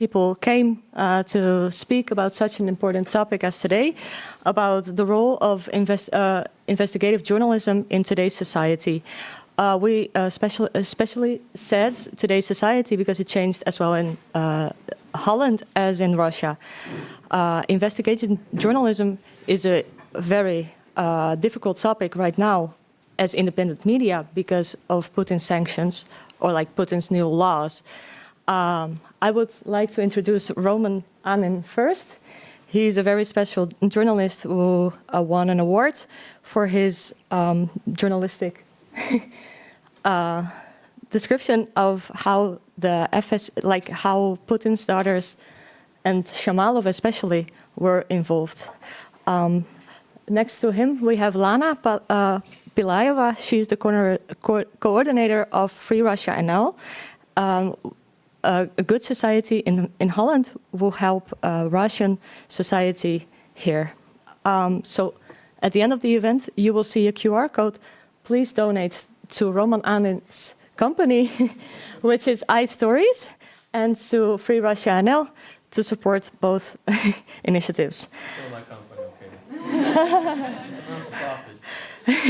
people came to speak about such an important topic as today, about the role of investigative journalism in today's society. We especially said today's society because it changed as well in Holland as in Russia. Investigative journalism is a very difficult topic right now as independent media because of Putin's sanctions or like Putin's new laws. I would like to introduce Roman Anin first. He's a very special journalist who won an award for his journalistic description of how the how Putin's daughters and Shamalov especially were involved. Next to him, we have Lana Pilayeva. She's the coordinator of Free Russia NL. A good society in Holland will help Russian society here. So at the end of the event, you will see a QR code. Please donate to Roman Anin's company, which is iStories, and to Free Russia NL to support both initiatives. So my company,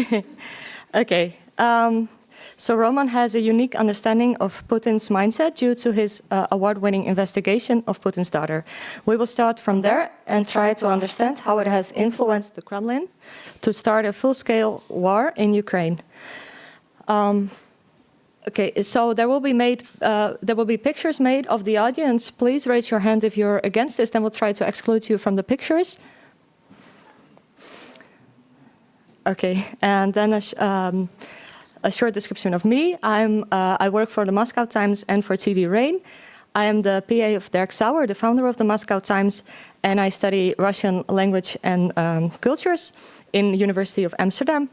okay. Okay. So Roman has a unique understanding of Putin's mindset due to his award-winning investigation of Putin's daughter. We will start from there and try to understand how it has influenced the Kremlin to start a full-scale war in Ukraine. Okay, so there will be pictures made of the audience. Please raise your hand if you're against this, then we'll try to exclude you from the pictures. Okay, and then a short description of me. I work for the Moscow Times and for TV Rain. I am the PA of Dirk Sauer, the founder of the Moscow Times, and I study Russian language and cultures in University of Amsterdam.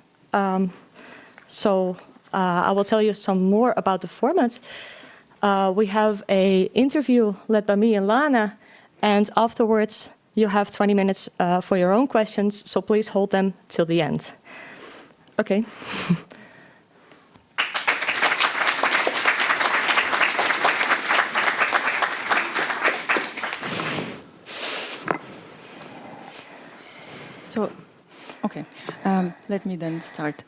I will tell you some more about the format. We have an interview led by me and Lana, and afterwards you have 20 minutes for your own questions, so please hold them till the end. Okay. Okay, let me then start.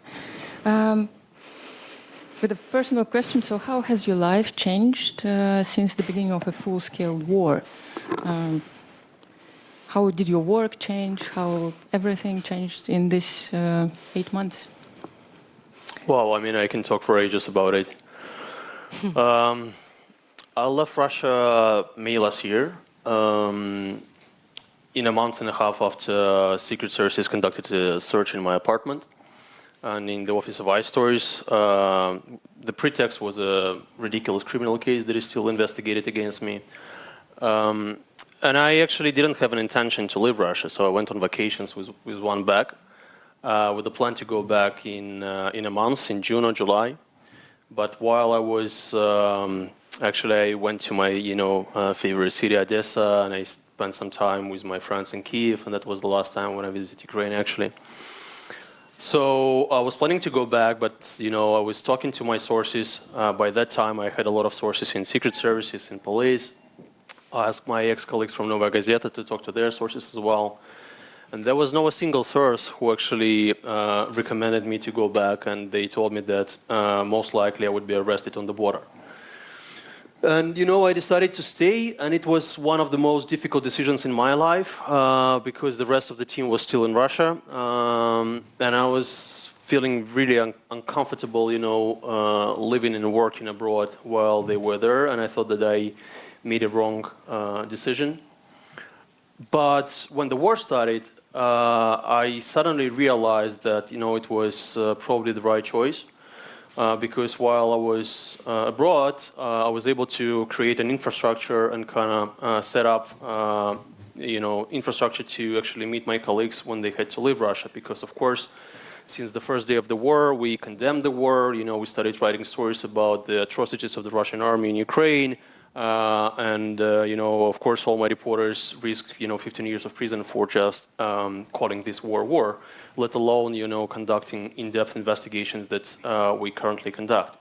With a personal question, so how has your life changed since the beginning of a full-scale war? How did your work change? How everything changed in this 8 months? Well, I mean, I can talk for ages about it. I left Russia May last year. In a month and a half after Secret Services conducted a search in my apartment and in the office of iStories. The pretext was a ridiculous criminal case that is still investigated against me. And I actually didn't have an intention to leave Russia, so I went on vacations with one bag, with a plan to go back in a month, in June or July. But while I was, actually I went to my, favorite city, Odessa, and I spent some time with my friends in Kiev, and that was the last time when I visited Ukraine, actually. So I was planning to go back, but, I was talking to my sources. By that time, I had a lot of sources in Secret Services, in police. I asked my ex-colleagues from Novaya Gazeta to talk to their sources as well. And there was no a single source who actually recommended me to go back, and they told me that most likely I would be arrested on the border. And, I decided to stay, and it was one of the most difficult decisions in my life because the rest of the team was still in Russia. And I was feeling really uncomfortable, living and working abroad while they were there, and I thought that I made a wrong decision. But when the war started, I suddenly realized that, it was probably the right choice. Because while I was abroad, I was able to create an infrastructure and kind of set up, infrastructure to actually meet my colleagues when they had to leave Russia. Because, of course, since the first day of the war, we condemned the war. We started writing stories about the atrocities of the Russian army in Ukraine. Of course, all my reporters risk, 15 years of prison for just calling this war, let alone, conducting in-depth investigations that we currently conduct.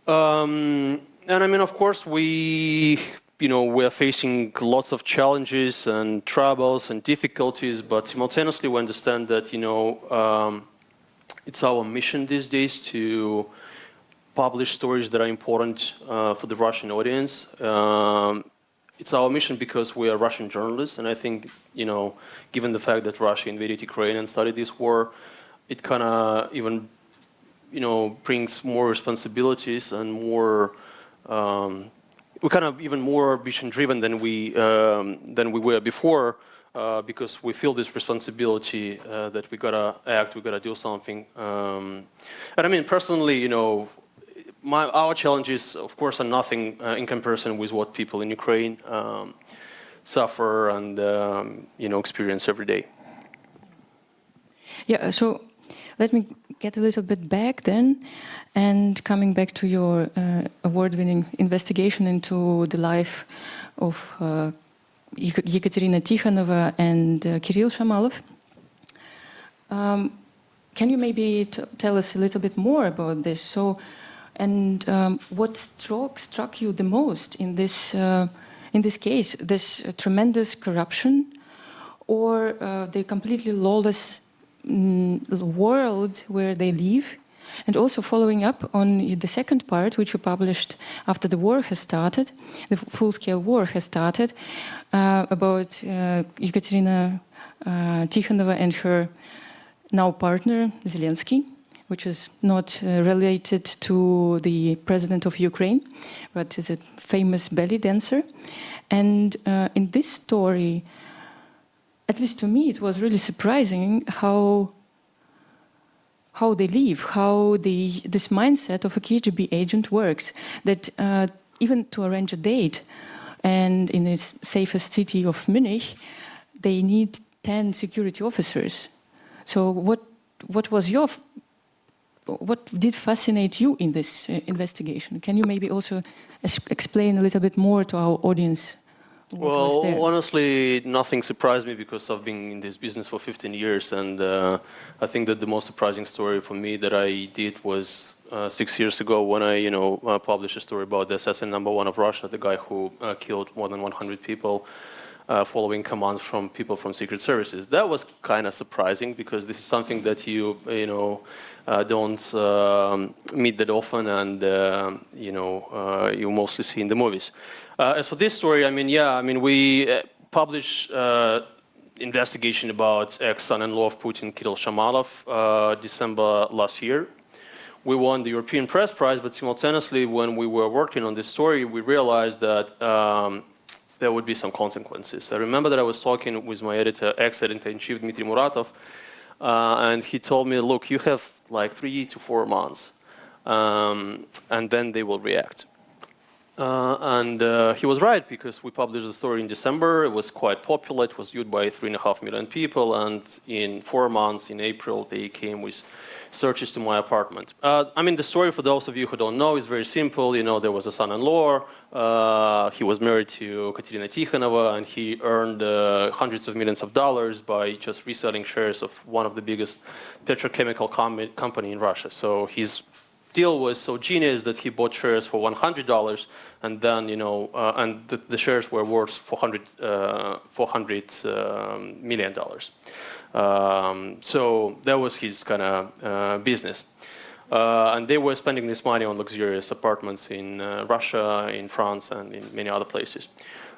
And I mean, of course, we we are facing lots of challenges and troubles and difficulties, but simultaneously we understand that, it's our mission these days to publish stories that are important for the Russian audience. It's our mission because we are Russian journalists, and I think, given the fact that Russia invaded Ukraine and started this war, it kind of even, brings more responsibilities and more. We're kind of even more ambition-driven than we were before, because we feel this responsibility that we gotta act, we gotta do something. And I mean, personally, our challenges, of course, are nothing in comparison with what people in Ukraine suffer and experience every day. Yeah, so let me get a little bit back then, and coming back to your award-winning investigation into the life of Ekaterina Tikhanova and Kirill Shamalov. Can you maybe tell us a little bit more about this? So, and what struck you the most in this case? This tremendous corruption, or the completely lawless world where they live? And also following up on the second part, which you published after the war has started, the full-scale war has started, about Ekaterina Tikhanova and her now partner, Zelensky, which is not related to the president of Ukraine, but is a famous belly dancer. And in this story, at least to me, it was really surprising how they live, how this mindset of a KGB agent works, that even to arrange a date, and in the safest city of Munich, they need 10 security officers. So what did fascinate you in this investigation? Can you maybe also explain a little bit more to our audience? Well, honestly, nothing surprised me because I've been in this business for 15 years, and I think that the most surprising story for me that I did was 6 years ago when I, published a story about the assassin #1 of Russia, the guy who killed more than 100 people, following commands from people from secret services. That was kind of surprising because this is something that you don't meet that often, and you mostly see in the movies. As for this story, we published investigation about ex-son-in-law of Putin, Kirill Shamalov, December last year. We won the European Press Prize, but simultaneously, when we were working on this story, we realized that there would be some consequences. I remember that I was talking with my ex-editor-in-chief, Dmitry Muratov, and he told me, look, you have like 3 to 4 months, and then they will react. And he was right, because we published the story in December. It was quite popular. It was viewed by 3.5 million people. And in 4 months, in April, they came with searches to my apartment. The story, for those of you who don't know, is very simple. There was a son-in-law. He was married to Ekaterina Tikhanova, and he earned hundreds of millions of dollars by just reselling shares of one of the biggest petrochemical company in Russia. So his deal was so genius that he bought shares for $100, and then the shares were worth $400 million. So that was his kind of business, and they were spending this money on luxurious apartments in Russia, in France, and in many other places.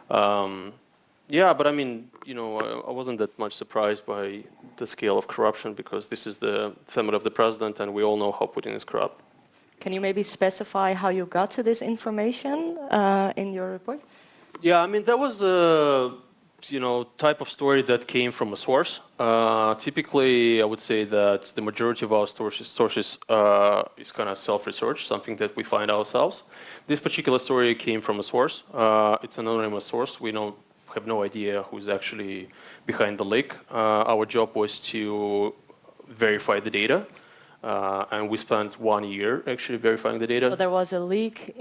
But I wasn't that much surprised by the scale of corruption, because this is the family of the president, and we all know how Putin is corrupt. Can you maybe specify how you got to this information in your report? Yeah, that was a type of story that came from a source. Typically, I would say that the majority of our sources is kind of self-research, something that we find ourselves. This particular story came from a source. It's an anonymous source. We have no idea who's actually behind the leak. Our job was to verify the data. And we spent 1 year actually verifying the data. So there was a leak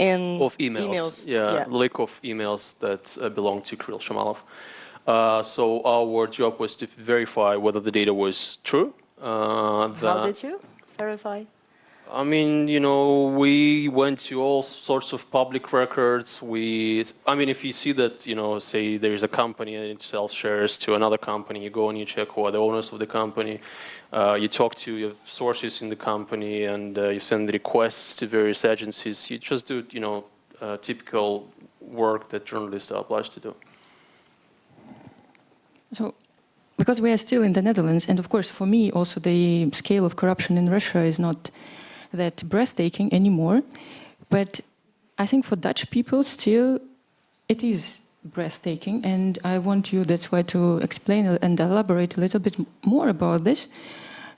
of emails. Yeah, leak of emails that belonged to Kirill Shamalov. So our job was to verify whether the data was true. How did you verify? I mean, we went to all sorts of public records. I mean, if you see that, say there's a company and it sells shares to another company, you go and you check who are the owners of the company. You talk to your sources in the company, and you send requests to various agencies. You just do, typical work that journalists are obliged to do. So, because we are still in the Netherlands, and of course, for me, also the scale of corruption in Russia is not that breathtaking anymore. But I think for Dutch people, still, it is breathtaking. And I want you, that's why, to explain and elaborate a little bit more about this.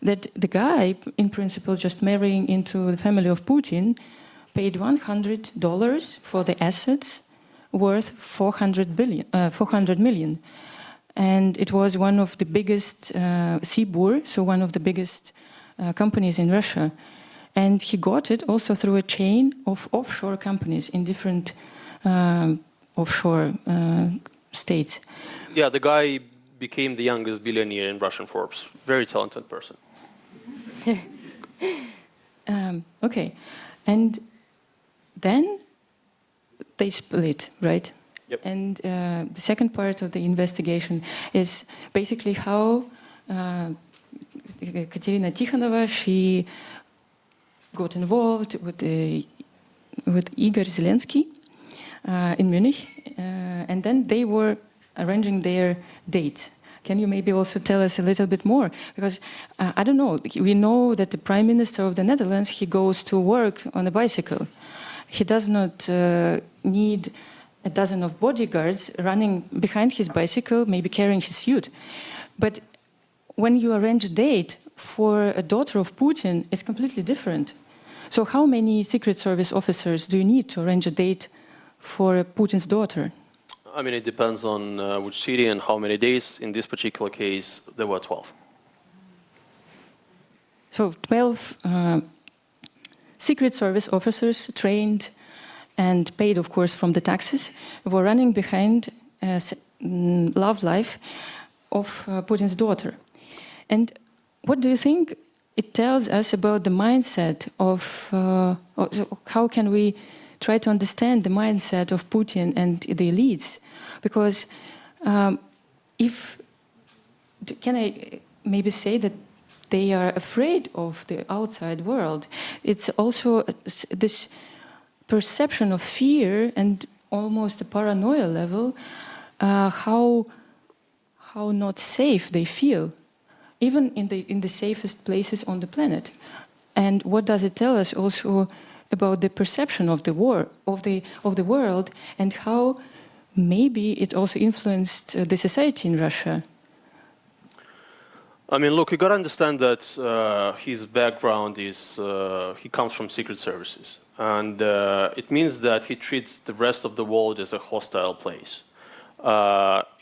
That the guy, in principle, just marrying into the family of Putin, paid $100 for the assets worth 400 million. And it was one of the biggest Sibur, so one of the biggest companies in Russia. And he got it also through a chain of offshore companies in different offshore states. Yeah, the guy became the youngest billionaire in Russian Forbes. Very talented person. Okay. And then they split, right? Yep. And the second part of the investigation is basically how Katerina Tikhonova, she got involved with Igor Zelensky in Munich, and then they were arranging their date. Can you maybe also tell us a little bit more? Because, I don't know, we know that the Prime Minister of the Netherlands, he goes to work on a bicycle. He does not need a dozen of bodyguards running behind his bicycle, maybe carrying his suit. But when you arrange a date for a daughter of Putin, it's completely different. So how many Secret Service officers do you need to arrange a date for Putin's daughter? I mean, it depends on which city and how many days. In this particular case, there were 12. So 12 Secret Service officers trained and paid, of course, from the taxes, were running behind love life of Putin's daughter. And what do you think it tells us about the mindset of, how can we try to understand the mindset of Putin and the elites? Because can I maybe say that they are afraid of the outside world? It's also this perception of fear and almost a paranoia level, how not safe they feel, even in the safest places on the planet. And what does it tell us also about the perception of the war, of the world, and how maybe it also influenced the society in Russia? I mean, look, you got to understand that his background is, he comes from secret services. And it means that he treats the rest of the world as a hostile place.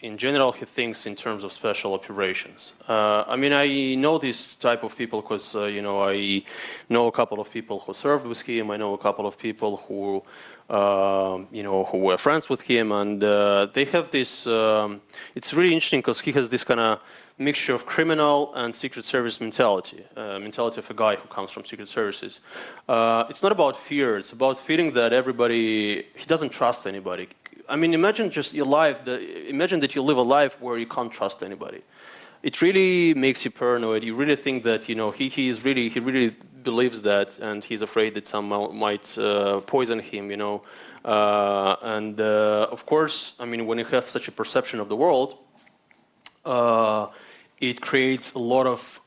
In general, he thinks in terms of special operations. I mean, I know this type of people because, I know a couple of people who served with him. I know a couple of people who, who were friends with him. And they have this, it's really interesting because he has this kind of mixture of criminal and secret service mentality of a guy who comes from secret services. It's not about fear, it's about feeling that he doesn't trust anybody. I mean, imagine just your life, imagine that you live a life where you can't trust anybody. It really makes you paranoid. You really think that, he really believes that, and he's afraid that someone might poison him, And of course, I mean, when you have such a perception of the world, it creates a lot of,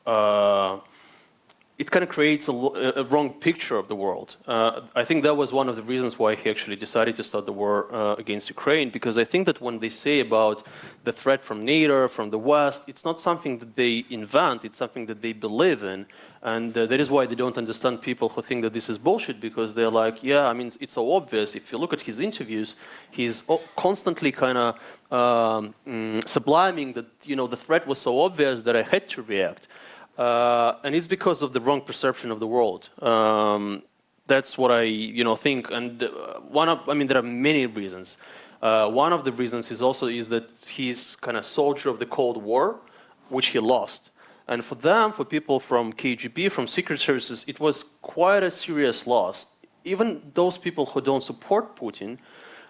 it kind of creates a wrong picture of the world. I think that was one of the reasons why he actually decided to start the war against Ukraine, because I think that when they say about the threat from NATO, from the West, it's not something that they invent, it's something that they believe in. And that is why they don't understand people who think that this is bullshit, because they're like, yeah, I mean, it's so obvious. If you look at his interviews, he's constantly kind of subliming that, the threat was so obvious that I had to react. And it's because of the wrong perception of the world. That's what I, think. And there are many reasons. One of the reasons is that he's kind of soldier of the Cold War, which he lost. And for them, for people from KGB, from secret services, it was quite a serious loss. Even those people who don't support Putin,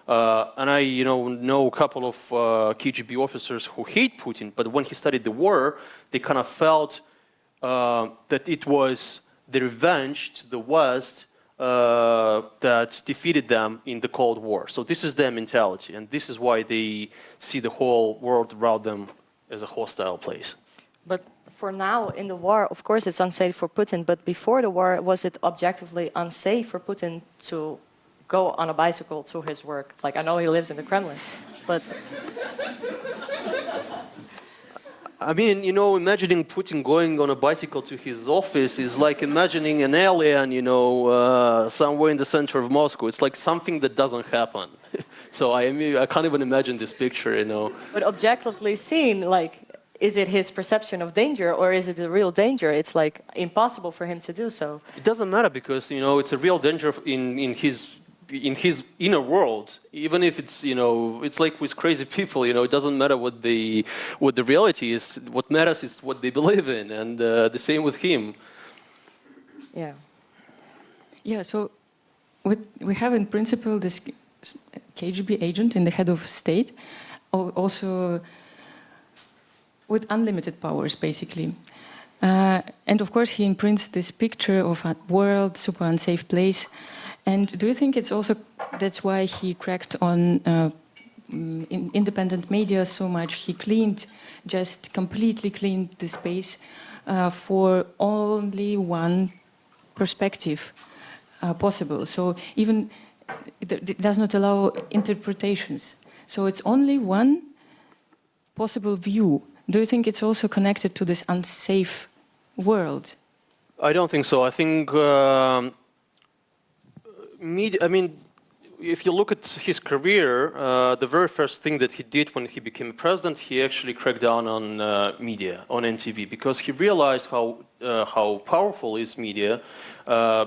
and I know a couple of KGB officers who hate Putin, but when he started the war, they kind of felt that it was the revenge to the West that defeated them in the Cold War. So this is their mentality, and this is why they see the whole world around them as a hostile place. But for now, in the war, of course, it's unsafe for Putin. But before the war, was it objectively unsafe for Putin to go on a bicycle to his work? Like, I know he lives in the Kremlin, but... I mean, imagining Putin going on a bicycle to his office is like imagining an alien, somewhere in the center of Moscow. It's like something that doesn't happen. So I can't even imagine this picture, But objectively seen, like, is it his perception of danger or is it the real danger? It's like impossible for him to do so. It doesn't matter because, it's a real danger in his inner world. Even if it's, it's like with crazy people, it doesn't matter what the reality is. What matters is what they believe in, and the same with him. Yeah. Yeah, so we have in principle this KGB agent in the head of state, also with unlimited powers, basically. And of course, he imprints this picture of a world, super unsafe place. And do you think it's also that's why he cracked on independent media so much? He just completely cleaned the space for only one perspective possible. So even it does not allow interpretations. So it's only one possible view. Do you think it's also connected to this unsafe world? I don't think so. I think media. I mean, if you look at his career, the very first thing that he did when he became president, he actually cracked down on media, on NTV, because he realized how powerful is media,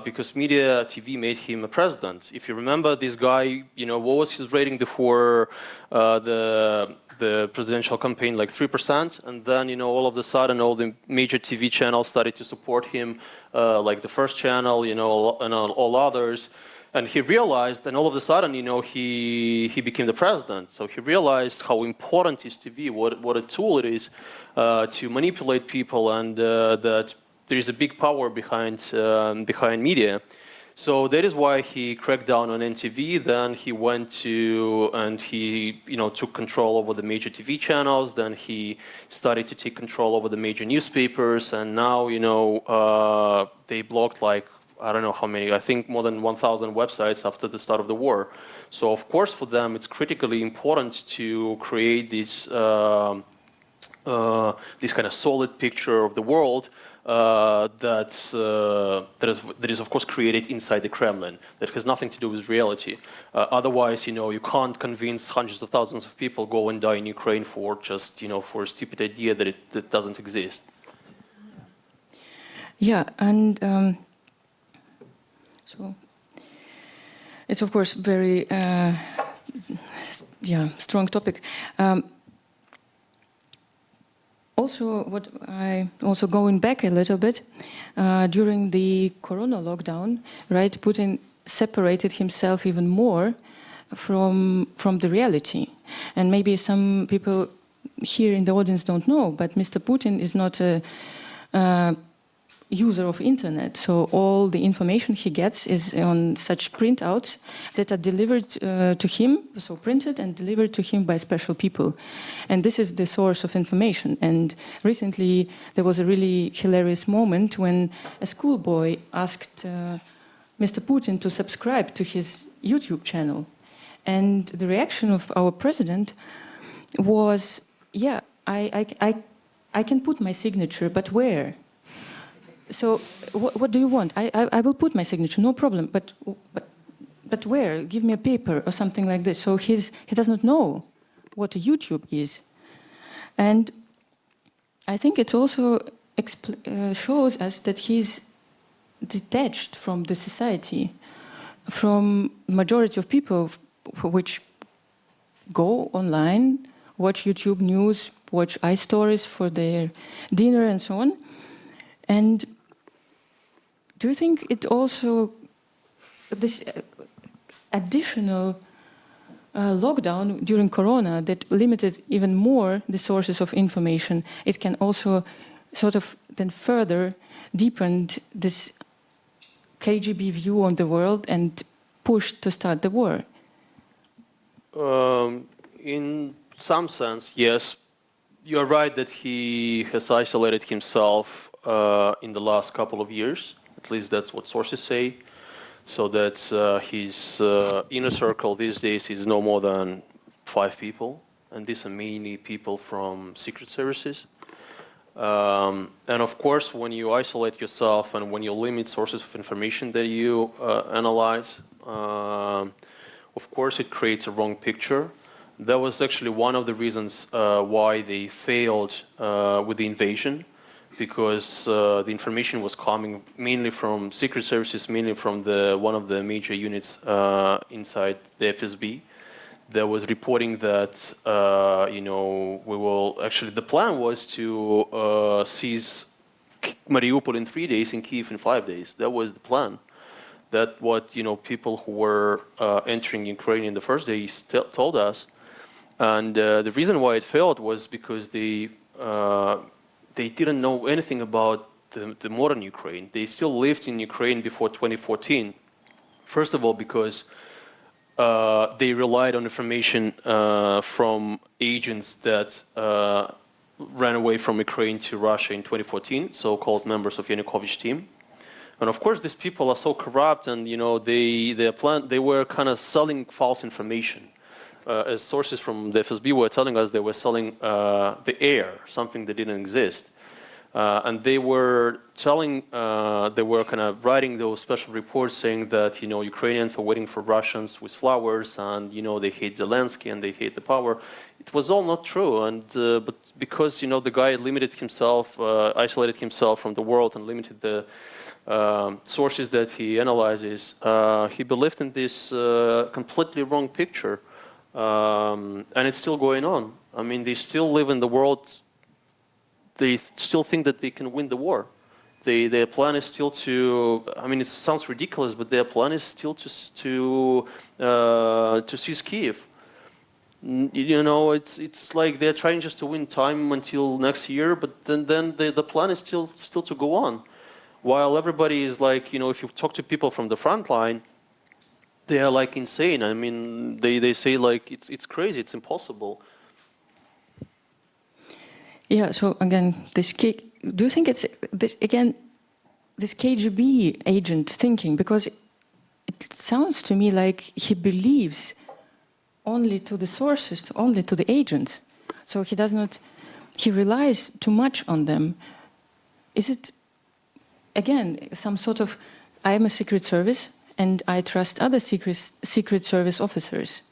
because media TV made him a president. If you remember, this guy, what was his rating before the presidential campaign? Like 3%, and then all of a sudden all the major TV channels started to support him, like the First Channel, and all others. And he realized, and all of a sudden, he became the president. So he realized how important is TV, what a tool it is to manipulate people, and that there is a big power behind media. So that is why he cracked down on NTV. Then he went to and he took control over the major TV channels. Then he started to take control over the major newspapers, and now they blocked like, I don't know how many, I think more than 1,000 websites after the start of the war. So of course for them it's critically important to create this kind of solid picture of the world that is of course created inside the Kremlin, that has nothing to do with reality. Otherwise, you can't convince hundreds of thousands of people go and die in Ukraine for just, for a stupid idea that doesn't exist. Yeah, and so it's of course very strong topic. Also, going back a little bit, during the Corona lockdown, right? Putin separated himself even more from the reality, and maybe some people here in the audience don't know, but Mr. Putin is not a user of internet, so all the information he gets is on such printouts that are delivered to him, so printed and delivered to him by special people, and this is the source of information. And recently there was a really hilarious moment when a schoolboy asked Mr. Putin to subscribe to his YouTube channel, and the reaction of our president was, "Yeah, I can put my signature, but where?" So what do you want? I will put my signature, no problem. But where? Give me a paper or something like this. So he does not know what a YouTube is, and I think it also shows us that he's detached from the society, from majority of people which go online, watch YouTube news watch iStories for their dinner and so on. And do you think it also, this additional lockdown during Corona that limited even more the sources of information, it can also sort of then further deepened this KGB view on the world and pushed to start the war? In some sense, yes. You're right that he has isolated himself in the last couple of years. At least that's what sources say. So that his inner circle these days is no more than 5 people. And these are mainly people from secret services. And of course, when you isolate yourself and when you limit sources of information that you analyze, of course it creates a wrong picture. That was actually one of the reasons why they failed with the invasion, because the information was coming mainly from secret services, mainly from one of the major units inside the FSB. There was reporting that, we will actually, the plan was to seize Mariupol in 3 days and Kyiv in 5 days. That was the plan. That what, people who were entering Ukraine in the first days told us. And the reason why it failed was because they didn't know anything about the modern Ukraine. They still lived in Ukraine before 2014. First of all, because they relied on information from agents that ran away from Ukraine to Russia in 2014, so-called members of Yanukovych's team. And of course, these people are so corrupt, and they were kind of selling false information. As sources from the FSB were telling us, they were selling the air, something that didn't exist. And they were telling, they were kind of writing those special reports saying that, Ukrainians are waiting for Russians with flowers, and, they hate Zelensky and they hate the power. It was all not true. And but because, the guy limited himself, isolated himself from the world and limited the sources that he analyzes, he believed in this completely wrong picture. And it's still going on. I mean, they still live in the world. They still think that they can win the war. Their plan is still to. I mean, it sounds ridiculous, but their plan is still to seize Kyiv. It's like they're trying just to win time until next year, but then the plan is still to go on. While everybody is like, if you talk to people from the front line, they are like insane. I mean, they say like it's crazy, it's impossible. Yeah. So again, do you think it's this KGB agent thinking? Because it sounds to me like he believes only to the sources, only to the agents. So he relies too much on them. Is it again some sort of I am a secret service and I trust other secret service officers?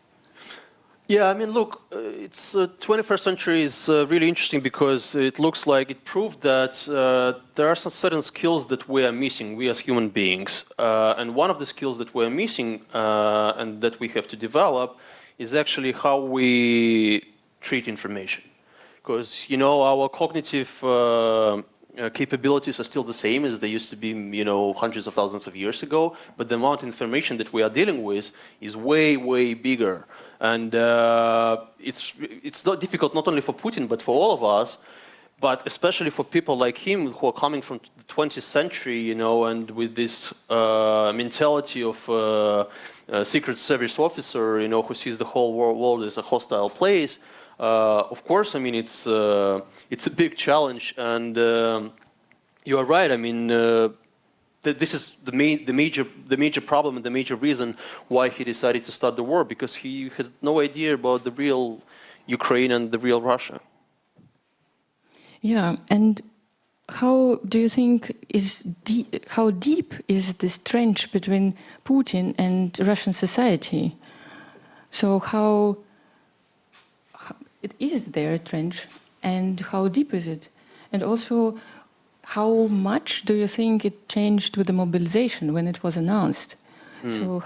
Yeah, I mean, look, it's 21st century is really interesting because it looks like it proved that there are some certain skills that we are missing, we as human beings. And one of the skills that we're missing and that we have to develop is actually how we treat information. Because, our cognitive capabilities are still the same as they used to be, hundreds of thousands of years ago, but the amount of information that we are dealing with is way, way bigger. And it's not difficult not only for Putin, but for all of us, but especially for people like him who are coming from the 20th century, and with this mentality of secret service officer, who sees the whole world as a hostile place. Of course, I mean, it's a big challenge, and you are right. I mean, this is the major problem and the major reason why he decided to start the war, because he has no idea about the real Ukraine and the real Russia. Yeah, and how do you think how deep is this trench between Putin and Russian society? So how it is there a trench, and how deep is it? And also, how much do you think it changed with the mobilization when it was announced? So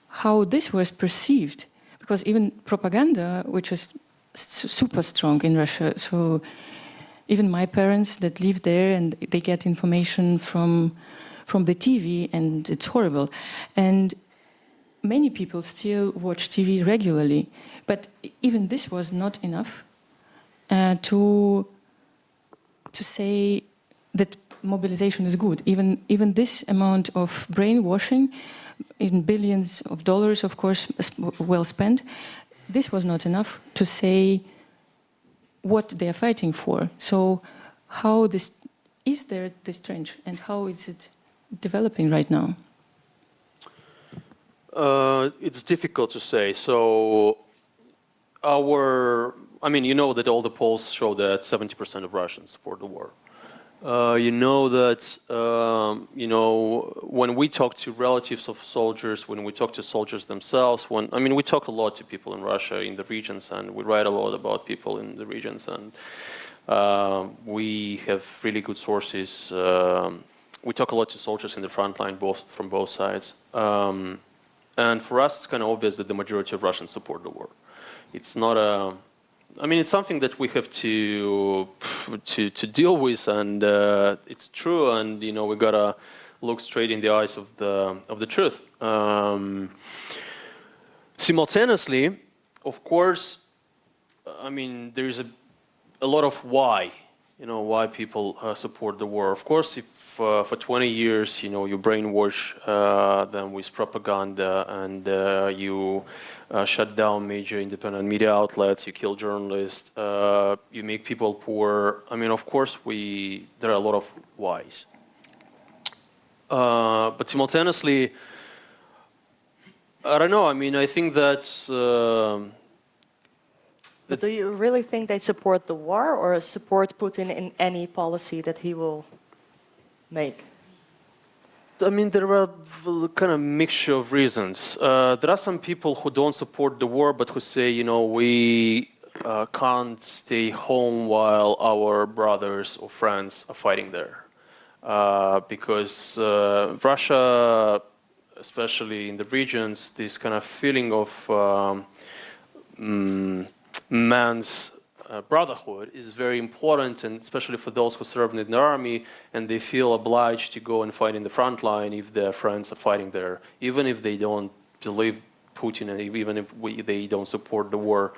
how this was perceived? Because even propaganda, which is super strong in Russia. So even my parents that live there, and they get information from the TV, and it's horrible. And many people still watch TV regularly, but even this was not enough to say that mobilization is good. Even this amount of brainwashing, in billions of dollars, of course, well spent, this was not enough to say what they are fighting for. So how is there this trench, and how is it developing right now? It's difficult to say. So I mean, you know that all the polls show that 70% of Russians support the war. You know that, when we talk to relatives of soldiers, when we talk to soldiers themselves, we talk a lot to people in Russia, in the regions, and we write a lot about people in the regions, and we have really good sources. We talk a lot to soldiers in the front line, from both sides. And for us, it's kind of obvious that the majority of Russians support the war. It's not it's something that we have to deal with, and it's true. And we gotta look straight in the eyes of the truth. Simultaneously, of course, there is a lot of why. Why people support the war. Of course, if for 20 years, you brainwash them with propaganda, and you shut down major independent media outlets, you kill journalists, you make people poor. Of course, there are a lot of whys. But simultaneously, I don't know. I think that's... But do you really think they support the war, or support Putin in any policy that he will make? There are kind of mixture of reasons. There are some people who don't support the war, but who say, we can't stay home while our brothers or friends are fighting there. Because Russia, especially in the regions, this kind of feeling of man's brotherhood is very important, and especially for those who serve in the army, and they feel obliged to go and fight in the front line if their friends are fighting there, even if they don't believe Putin, and even if they don't support the war.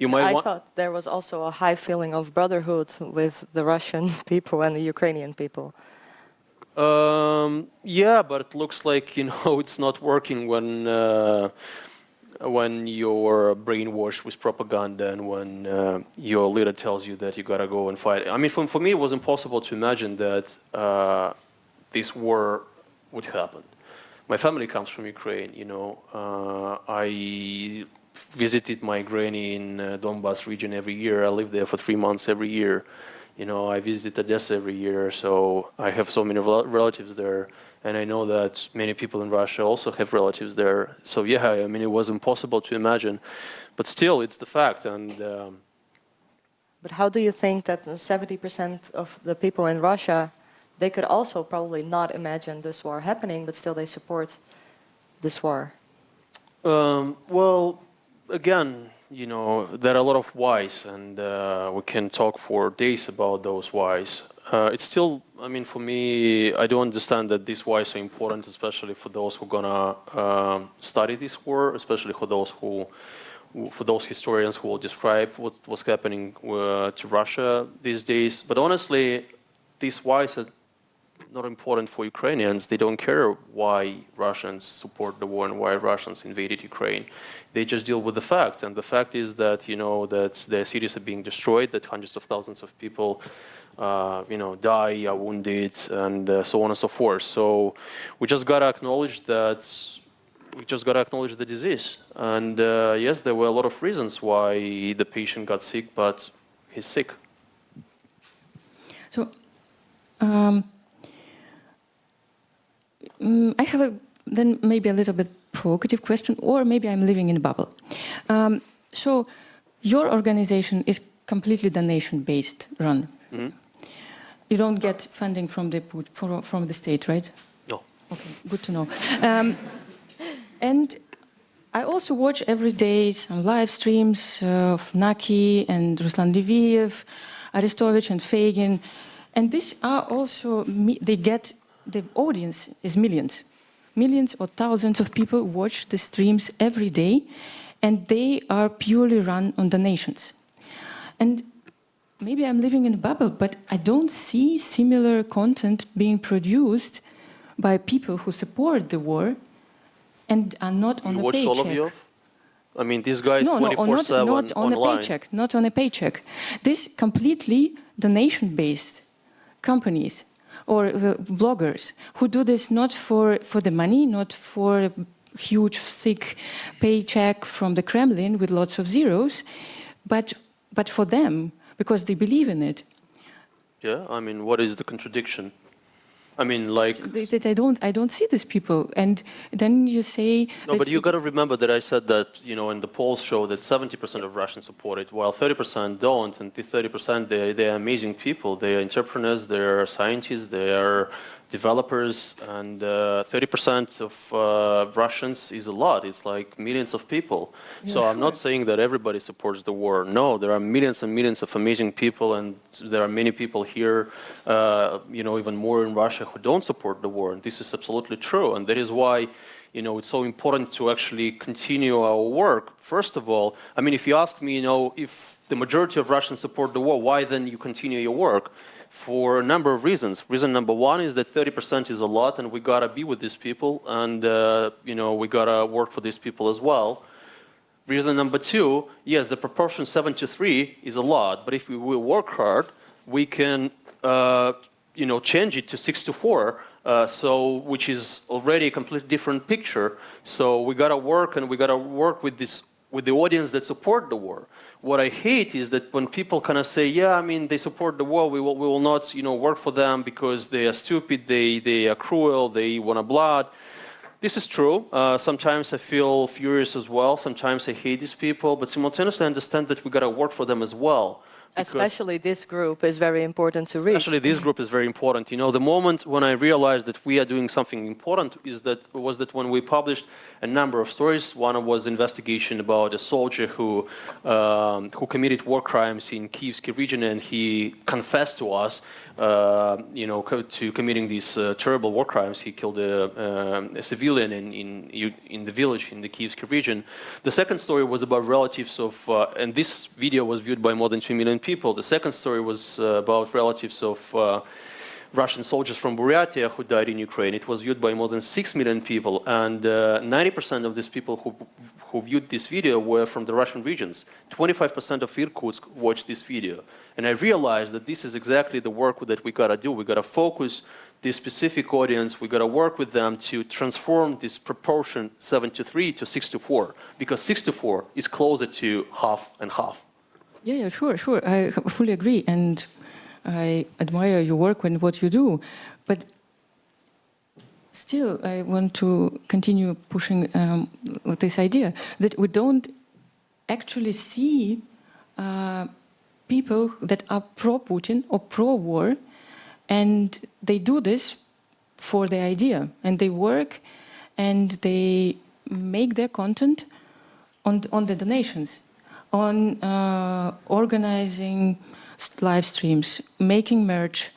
I thought there was also a high feeling of brotherhood with the Russian people and the Ukrainian people. Yeah, but it looks like it's not working when you're brainwashed with propaganda, and when your leader tells you that you gotta go and fight. For me, it was impossible to imagine that this war would happen. My family comes from Ukraine. I visited my granny in Donbas region every year. I lived there for 3 months every year. I visit Odessa every year, so I have so many relatives there. And I know that many people in Russia also have relatives there. So yeah, it was impossible to imagine. But still, it's the fact. And But how do you think that 70% of the people in Russia, they could also probably not imagine this war happening, but still they support this war? Well, again, there are a lot of whys, and we can talk for days about those whys. It's still, for me, I do understand that these whys are important, especially for those who are gonna study this war, especially for those historians who will describe what's happening to Russia these days. But honestly, these whys are not important for Ukrainians. They don't care why Russians support the war and why Russians invaded Ukraine. They just deal with the fact, and the fact is that that their cities are being destroyed, that hundreds of thousands of people die, are wounded, and so on and so forth. So we just gotta acknowledge the disease. And yes, there were a lot of reasons why the patient got sick, but he's sick. So I have then maybe a little bit provocative question, or maybe I'm living in a bubble. So your organization is completely donation-based run. Mm-hmm. You don't get funding from the state, right? No. Okay, good to know. And I also watch every day some live streams of Naki and Ruslan Leviev, Arestovich and Fagin, and these are also, they get, the audience is millions. Millions or thousands of people watch the streams every day, and they are purely run on donations. And maybe I'm living in a bubble, but I don't see similar content being produced by people who support the war and are not on a paycheck. You watch Soloviev? I mean, this guy is 24/7 not on online. a paycheck. Not on a paycheck. This completely donation-based companies or bloggers who do this not for the money, not for a huge, thick paycheck from the Kremlin with lots of zeros, but for them, because they believe in it. Yeah, I mean, what is the contradiction? I mean, like... I don't see these people. And then you say... No, but you got to remember that I said that, you know, and the polls show that 70% of Russians support it, while 30% don't. And the 30%, they're amazing people. They are entrepreneurs, they are scientists, they are developers. And 30% of Russians is a lot. It's like millions of people. Yeah, so sure. I'm not saying that everybody supports the war. No, there are millions and millions of amazing people. And there are many people here, you know, even more in Russia, who don't support the war, and this is absolutely true, and that is why, you know, it's so important to actually continue our work. First of all, I mean, if you ask me, you know, if the majority of Russians support the war, why then you continue your work? For a number of reasons. Reason number one is that 30% is a lot, and we gotta be with these people, and you know, we gotta work for these people as well. Reason number two, yes, the proportion 7-3 is a lot, but if we will work hard, we can you know, change it to 6-4, so which is already a completely different picture. So we gotta work, and we gotta work with the audience that support the war. What I hate is that when people kind of say, yeah, I mean, they support the war, we will not, you know, work for them because they are stupid, they are cruel, they want blood. This is true. Sometimes I feel furious as well. Sometimes I hate these people, but simultaneously I understand that we gotta work for them as well. Especially this group is very important to reach. Especially this group is very important. You know, the moment when I realized that we are doing something important was that when we published a number of stories. One was investigation about a soldier who committed war crimes in Kievsky region, and he confessed to us, you know, to committing these terrible war crimes. He killed a civilian in the village in the Kievsky region. The second story was about relatives of, and this video was viewed by more than 2 million people. The second story was about relatives of Russian soldiers from Buryatia who died in Ukraine. It was viewed by more than 6 million people, and 90% of these people who viewed this video were from the Russian regions. 25% of Irkutsk watched this video. And I realized that this is exactly the work that we gotta do. We gotta focus this specific audience, we gotta work with them to transform this proportion 7-3 to 6-4, because 6-4 is closer to half and half. Yeah, sure. I fully agree, and I admire your work and what you do, but still I want to continue pushing this idea that we don't actually see people that are pro-Putin or pro-war, and they do this for the idea, and they work and they make their content on the donations, on organizing live streams, making merch,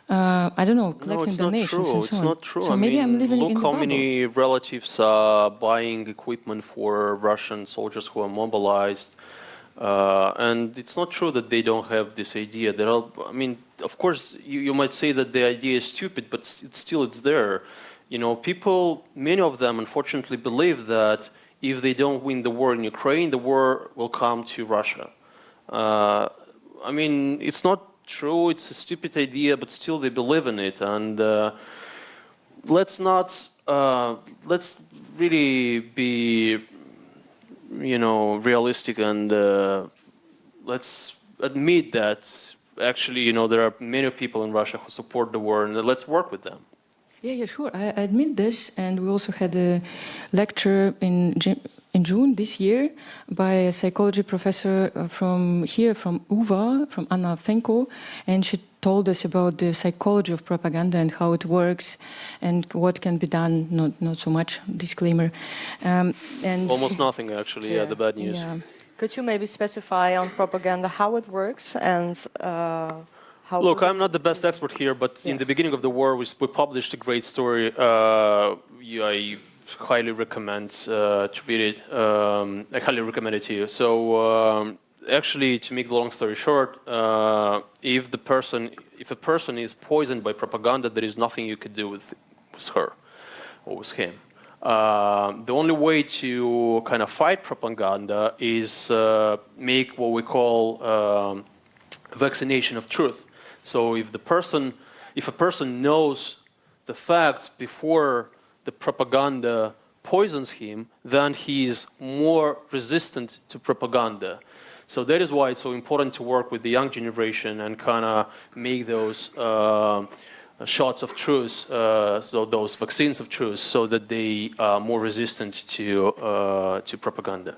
I don't know, collecting donations and so on. It's not true. So maybe I'm living in the look how many relatives are buying equipment for Russian soldiers who are mobilized. And it's not true that they don't have this idea. I mean, of course, you might say that the idea is stupid, but it's there. You know, people, many of them, unfortunately, believe that if they don't win the war in Ukraine, the war will come to Russia. I mean, it's not true, it's a stupid idea, but still they believe in it. And let's really be, you know, realistic, and let's admit that actually, you know, there are many people in Russia who support the war, and let's work with them. Yeah, sure. I admit this, and we also had a lecture in in June this year by a psychology professor from UVA, from Anna Fenko, and she told us about the psychology of propaganda and how it works and what can be done. Not so much disclaimer. And Almost nothing, actually. Yeah, the bad news. Yeah. Could you maybe specify on propaganda how it works and how? Look, I'm not the best expert here, but in the beginning of the war, we published a great story. I highly recommend to read it. I highly recommend it to you. So, actually, to make the long story short, if a person is poisoned by propaganda, there is nothing you could do with her or with him. The only way to kind of fight propaganda is make what we call vaccination of truth. So if a person knows the facts before the propaganda poisons him, then he's more resistant to propaganda. So that is why it's so important to work with the young generation and kind of make those shots of truth, so those vaccines of truth, so that they are more resistant to propaganda.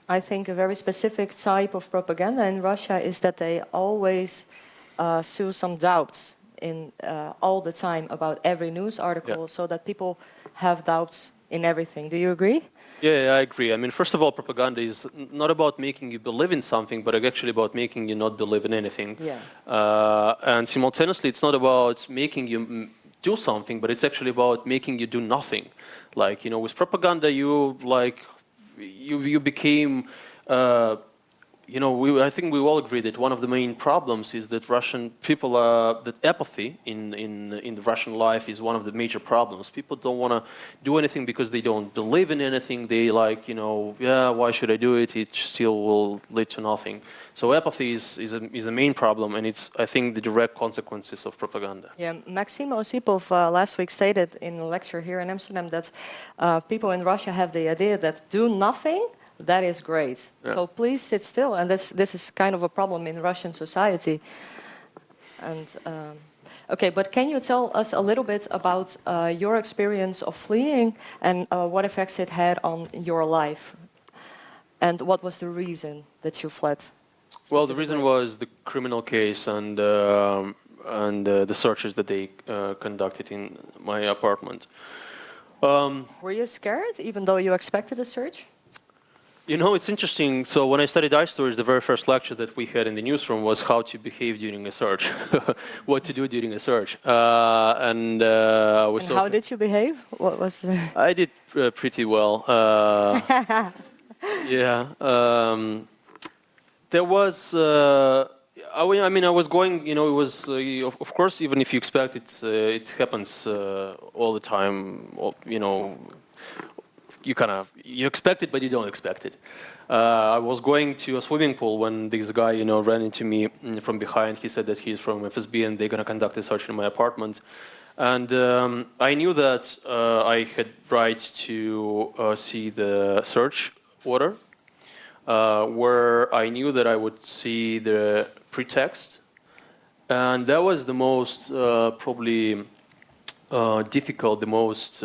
I think a very specific type of propaganda in Russia is that they always sow some doubts in all the time about every news article, so that people have doubts in everything. Do you agree? Yeah, I agree. I mean, first of all, propaganda is not about making you believe in something, but actually about making you not believe in anything. Yeah. And simultaneously, it's not about making you do something, but it's actually about making you do nothing. Like, you know, with propaganda, you became. I think we all agree that one of the main problems is that Russian people that apathy in the Russian life is one of the major problems. People don't want to do anything because they don't believe in anything. They why should I do it? It still will lead to nothing. So apathy is a main problem, and it's, I think, the direct consequences of propaganda. Yeah, Maxim Osipov last week stated in a lecture here in Amsterdam that people in Russia have the idea that do nothing. That is great. Yeah. So please sit still. And this is kind of a problem in Russian society. And okay, but can you tell us a little bit about your experience of fleeing and what effects it had on your life? And what was the reason that you fled? Well, the reason was the criminal case and the searches that they conducted in my apartment. Were you scared, even though you expected a search? You know, it's interesting. So when I studied iStories, the very first lecture that we had in the newsroom was how to behave during a search, what to do during a search. And how did you behave? What was? I did pretty well. Yeah. There was. I was going. You know, it was. Of course, even if you expect it, it happens all the time. You know. You expect it, but you don't expect it. I was going to a swimming pool when this guy, ran into me from behind. He said that he's from FSB and they're going to conduct a search in my apartment. And I knew that I had right to see the search order, where I knew that I would see the pretext. And that was the most probably difficult, the most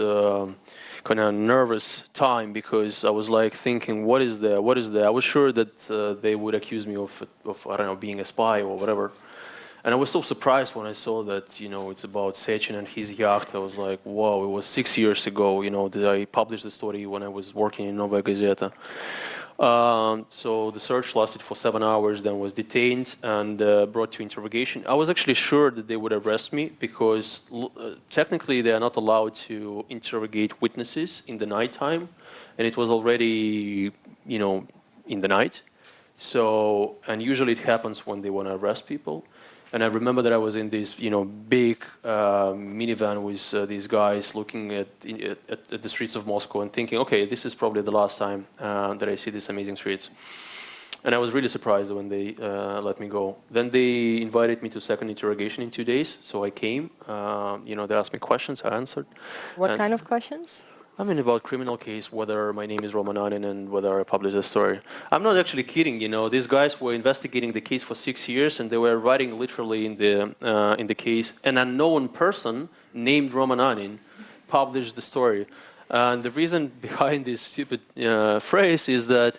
kind of nervous time, because I was like thinking, what is there? I was sure that they would accuse me of I don't know, being a spy or whatever. And I was so surprised when I saw that, it's about Sechin and his yacht. I was like, whoa, it was 6 years ago, that I published the story when I was working in Novaya Gazeta. So the search lasted for 7 hours, then was detained and brought to interrogation. I was actually sure that they would arrest me because technically they are not allowed to interrogate witnesses in the nighttime, and it was already, in the night. So, and usually it happens when they want to arrest people. And I remember that I was in this, big minivan with these guys looking at the streets of Moscow and thinking, okay, this is probably the last time that I see these amazing streets. And I was really surprised when they let me go. Then they invited me to second interrogation in 2 days. So I came. They asked me questions. I answered. What kind of questions? I mean, about criminal case, whether my name is Roman Anin and whether I published the story. I'm not actually kidding, These guys were investigating the case for 6 years, and they were writing literally in the case. An unknown person named Roman Anin published the story. And the reason behind this stupid phrase is that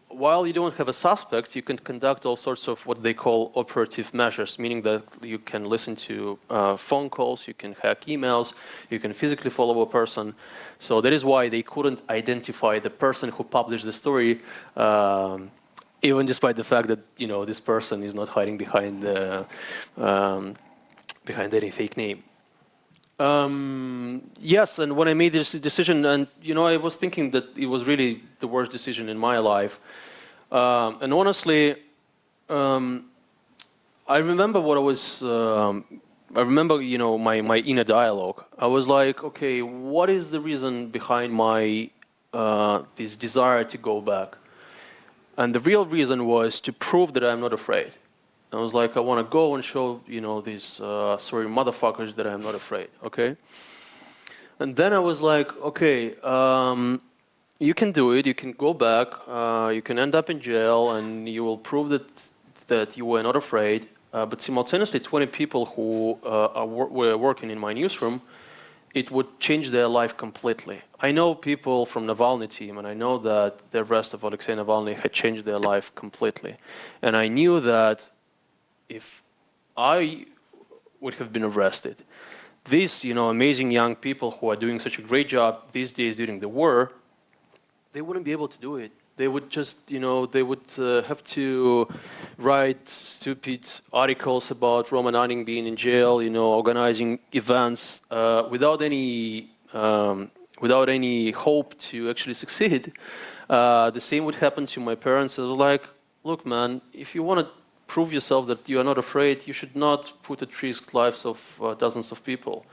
while you don't have a suspect, you can conduct all sorts of what they call operative measures, meaning that you can listen to phone calls, you can hack emails, you can physically follow a person. So that is why they couldn't identify the person who published the story, even despite the fact that this person is not hiding behind any fake name. Yes, and when I made this decision, and I was thinking that it was really the worst decision in my life. And honestly, I remember what I was. I remember, my inner dialogue. I was like, okay, what is the reason behind my this desire to go back? And the real reason was to prove that I'm not afraid. I was like, I want to go and show, these sorry motherfuckers that I'm not afraid, okay? And then I was like, okay, you can do it, you can go back, you can end up in jail, and you will prove that you were not afraid. But simultaneously, 20 people who were working in my newsroom, it would change their life completely. I know people from Navalny team, and I know that the arrest of Alexei Navalny had changed their life completely. And I knew that if I would have been arrested, these amazing young people who are doing such a great job these days during the war, they wouldn't be able to do it. They would just, they would have to write stupid articles about Roman Anin being in jail, organizing events without any hope to actually succeed. The same would happen to my parents. I was like, look, man, if you want to prove yourself that you are not afraid, you should not put at risk lives of dozens of people.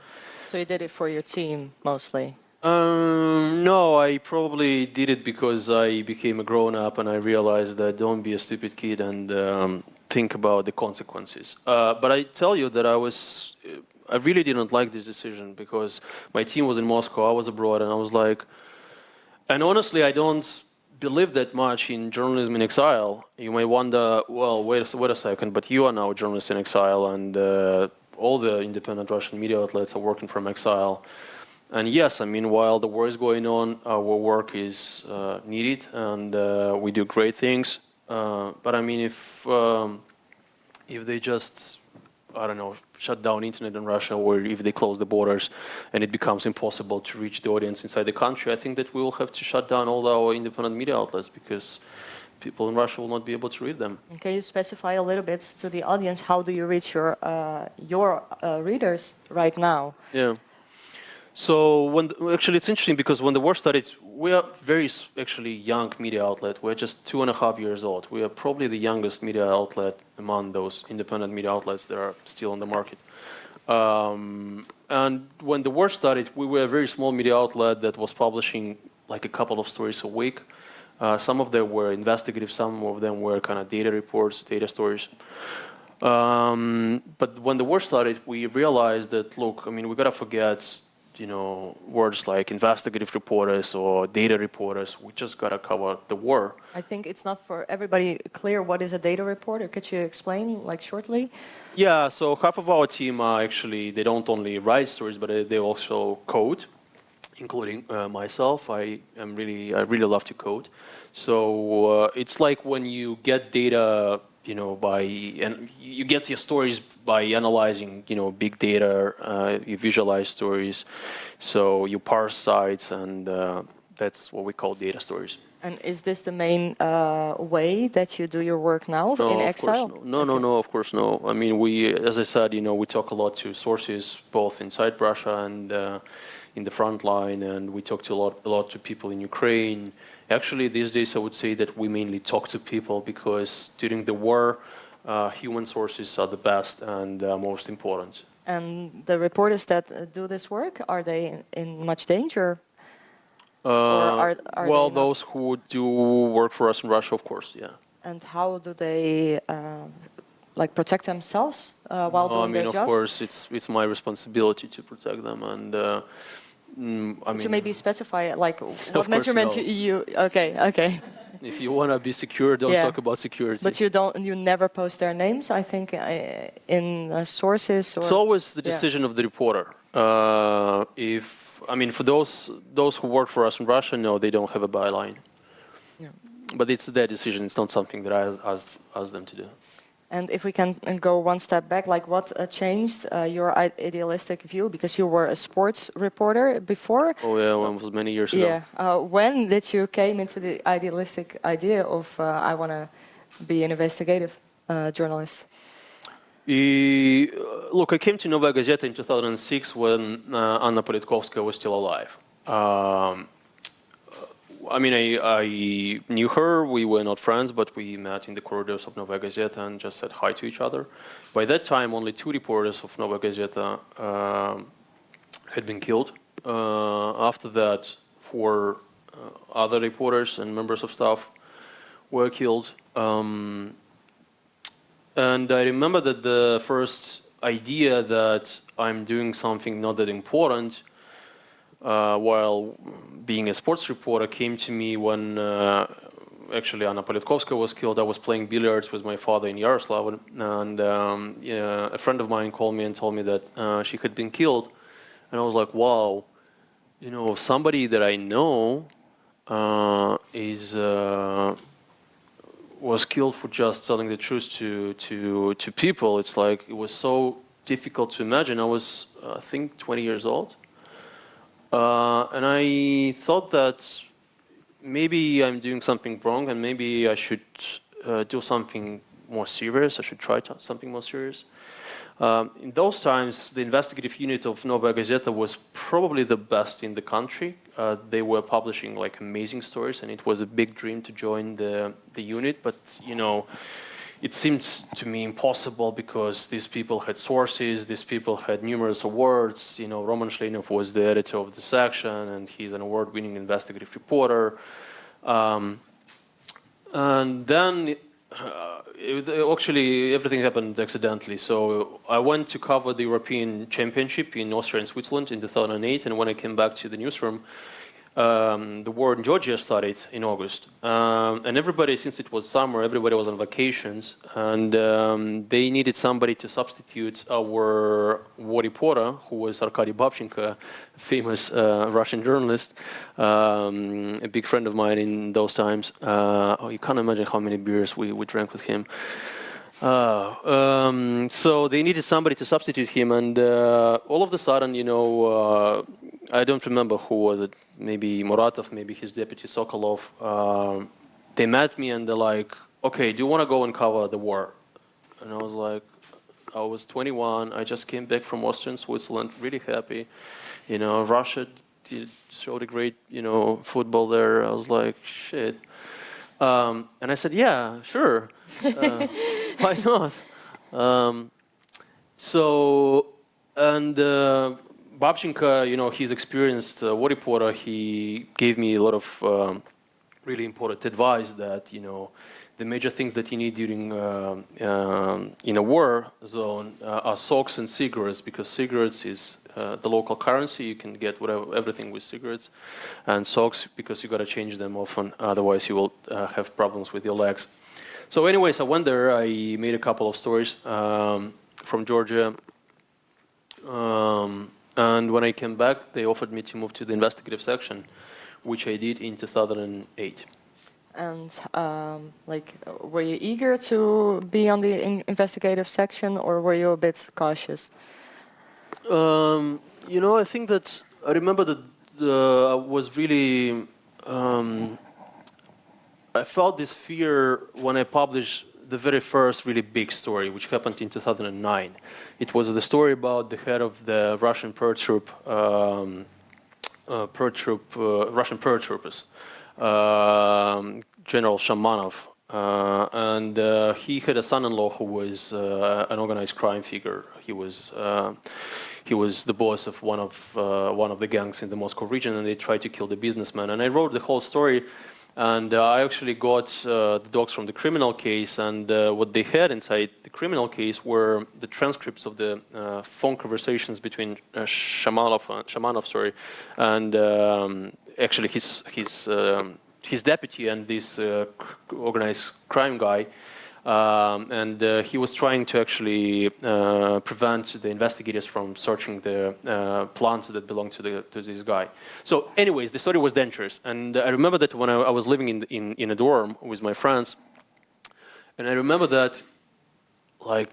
So you did it for your team, mostly? No, I probably did it because I became a grown-up and I realized that don't be a stupid kid and think about the consequences. But I tell you that I really didn't like this decision because my team was in Moscow, I was abroad, and I was like, and honestly, I don't believe that much in journalism in exile. You may wonder, well, wait a second, but you are now a journalist in exile, and all the independent Russian media outlets are working from exile. And yes, I mean, while the war is going on, our work is needed, and we do great things. But I mean, if they just, I don't know, shut down internet in Russia, or if they close the borders and it becomes impossible to reach the audience inside the country, I think that we will have to shut down all our independent media outlets because people in Russia will not be able to read them. And can you specify a little bit to the audience, how do you reach your readers right now? Yeah. So actually, it's interesting because when the war started, we are very actually young media outlet. We're just 2.5 years old. We are probably the youngest media outlet among those independent media outlets that are still on the market. And when the war started, we were a very small media outlet that was publishing like a couple of stories a week. Some of them were investigative, some of them were kind of data reports, data stories. But when the war started, we realized that, look, I mean, we gotta forget words like investigative reporters or data reporters. We just got to cover the war. I think it's not for everybody clear what is a data reporter. Could you explain, like, shortly? Yeah, so half of our team actually, they don't only write stories, but they also code, including myself. I really love to code. So it's like when you get data, and you get your stories by analyzing, big data, you visualize stories, so you parse sites, and that's what we call data stories. And is this the main way that you do your work now in exile? No, of course no. I mean, as I said, we talk a lot to sources, both inside Russia and in the front line, and we talk to a lot to people in Ukraine. Actually, these days I would say that we mainly talk to people because during the war, human sources are the best and most important. And the reporters that do this work, are they in much danger? Well, those who do work for us in Russia, of course, yeah. And how do they protect themselves while doing their jobs? Of course, it's my responsibility to protect them, and Could you maybe specify, what measurements you? Okay. If you want to be secure, don't talk about security. But you never post their names, I think, in sources. Or it's always the decision of the reporter. If I mean, for those who work for us in Russia, no, they don't have a byline. Yeah. But it's their decision. It's not something that I asked them to do. And if we can go one step back, like what changed your idealistic view? Because you were a sports reporter before. Oh yeah, well, it was many years ago. Yeah. When did you came into the idealistic idea of I want to be an investigative journalist? Look, I came to Novaya Gazeta in 2006 when Anna Politkovskaya was still alive. I mean, I knew her. We were not friends, but we met in the corridors of Novaya Gazeta and just said hi to each other. By that time, only 2 reporters of Novaya Gazeta had been killed. After that, 4 other reporters and members of staff were killed. And I remember that the first idea that I'm doing something not that important while being a sports reporter came to me when actually Anna Politkovskaya was killed. I was playing billiards with my father in Yaroslav, and a friend of mine called me and told me that she had been killed. And I was like, wow, you know, somebody that I know was killed for just telling the truth to people. It's like, it was so difficult to imagine. I was, I think, 20 years old. And I thought that maybe I'm doing something wrong and maybe I should do something more serious. I should try something more serious. In those times, the investigative unit of Novaya Gazeta was probably the best in the country. They were publishing like amazing stories, and it was a big dream to join the unit. But you know, it seemed to me impossible because these people had sources. These people had numerous awards. You know, Roman Anin was the editor of the section, and he's an award-winning investigative reporter. And then. Actually, everything happened accidentally. So I went to cover the European Championship in Austria and Switzerland in 2008. And when I came back to the newsroom, the war in Georgia started in August. And everybody, since it was summer, everybody was on vacations. And they needed somebody to substitute our war reporter, who was Arkady Babchenko, a famous Russian journalist, a big friend of mine in those times. You can't imagine how many beers we drank with him. So they needed somebody to substitute him, and all of a sudden, you know, I don't remember who was it, maybe Muratov, maybe his deputy Sokolov. They met me and they're like, okay, do you want to go and cover the war? And I was like, I was 21, I just came back from Austria and Switzerland, really happy. You know, Russia showed a great, you know, football there. I was like, shit. And I said, yeah, sure. Why not? Babchenko, you know, he's experienced war reporter. He gave me a lot of really important advice that, you know, the major things that you need during in a war zone are socks and cigarettes, because cigarettes is the local currency. You can get everything with cigarettes, and socks because you got to change them often. Otherwise, you will have problems with your legs. So, anyways, I went there. I made a couple of stories from Georgia, and when I came back, they offered me to move to the investigative section, which I did in 2008. And like, were you eager to be on the investigative section, or were you a bit cautious? You know, I think that I remember that I was really. I felt this fear when I published the very first really big story, which happened in 2009. It was the story about the head of the Russian Russian paratroopers, General Shamanov, and he had a son-in-law who was an organized crime figure. He was the boss of one of the gangs in the Moscow region, and they tried to kill the businessman. And I wrote the whole story. And I actually got the docs from the criminal case, and what they had inside the criminal case were the transcripts of the phone conversations between Shamanov, and actually his deputy and this organized crime guy. and he was trying to actually prevent the investigators from searching the plants that belonged to this guy. So, anyways, the story was dangerous, and I remember that when I was living in a dorm with my friends, and I remember that, like,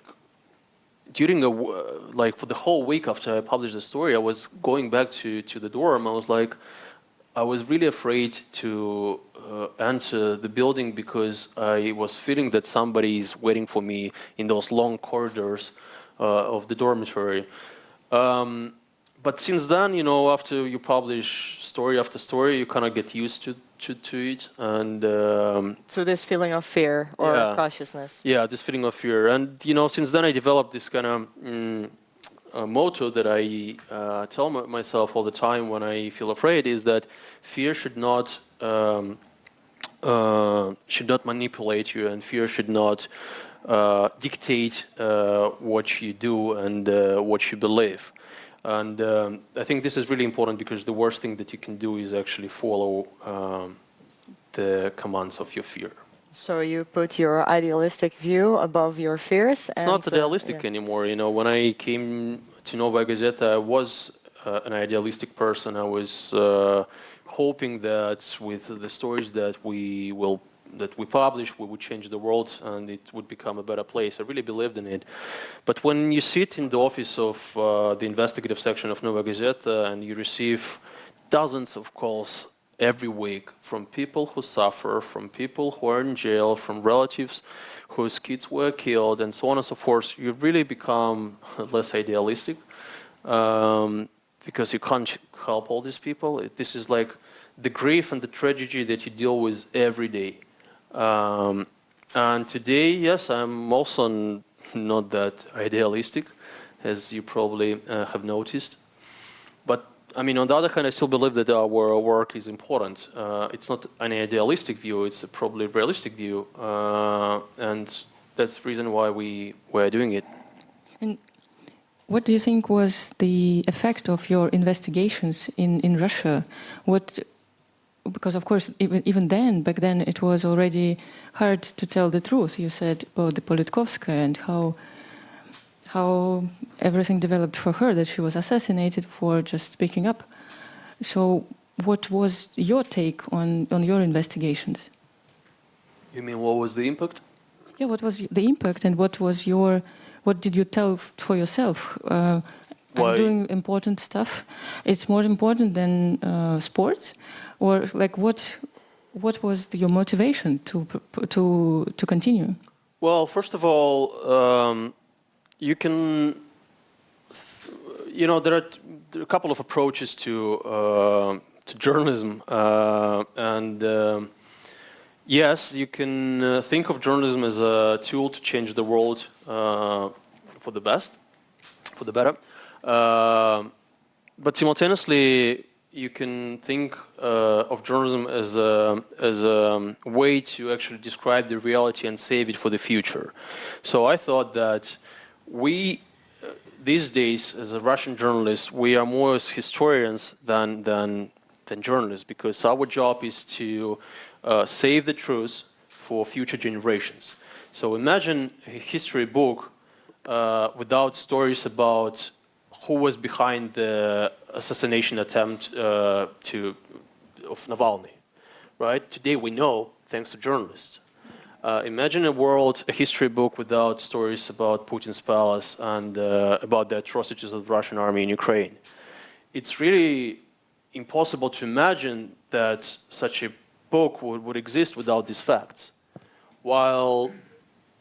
during for the whole week after I published the story, I was going back to the dorm. I was really afraid to enter the building because I was feeling that somebody is waiting for me in those long corridors of the dormitory. But since then, after you publish story after story, you kind of get used to it, and So this feeling of fear or cautiousness. Yeah, this feeling of fear, and since then I developed this kind of motto that I tell myself all the time when I feel afraid, is that fear should not manipulate you, and fear should not dictate what you do and what you believe. And I think this is really important, because the worst thing that you can do is actually follow the commands of your fear. So you put your idealistic view above your fears. It's not idealistic anymore. When I came to Novaya Gazeta, I was an idealistic person. I was hoping that with the stories that we publish, we would change the world and it would become a better place. I really believed in it. But when you sit in the office of the investigative section of Novaya Gazeta and you receive dozens of calls every week from people who suffer, from people who are in jail, from relatives whose kids were killed, and so on and so forth, you really become less idealistic, because you can't help all these people. This is like the grief and the tragedy that you deal with every day. And today, yes, I'm also not that idealistic, as you probably have noticed. But I mean, on the other hand, I still believe that our work is important. It's not an idealistic view; it's a probably realistic view, and that's the reason why we were doing it. And what do you think was the effect of your investigations in Russia? Because of course, even then, back then, it was already hard to tell the truth. You said about the Politkovskaya and how everything developed for her, that she was assassinated for just speaking up. So what was your take on your investigations? You mean what was the impact? Yeah, what was the impact, and what did you tell for yourself? I'm doing important stuff. It's more important than sports, or like what was your motivation to continue? Well, first of all, you can, there are a couple of approaches to journalism, and yes, you can think of journalism as a tool to change the world for the best, for the better, but simultaneously you can think of journalism as a way to actually describe the reality and save it for the future. So I thought that we, these days, as a Russian journalist, we are more as historians than journalists, because our job is to save the truth for future generations. So imagine a history book without stories about who was behind the assassination attempt of Navalny, right? Today we know, thanks to journalists. Imagine a history book without stories about Putin's palace and about the atrocities of the Russian army in Ukraine. It's really impossible to imagine that such a book would exist without these facts. While,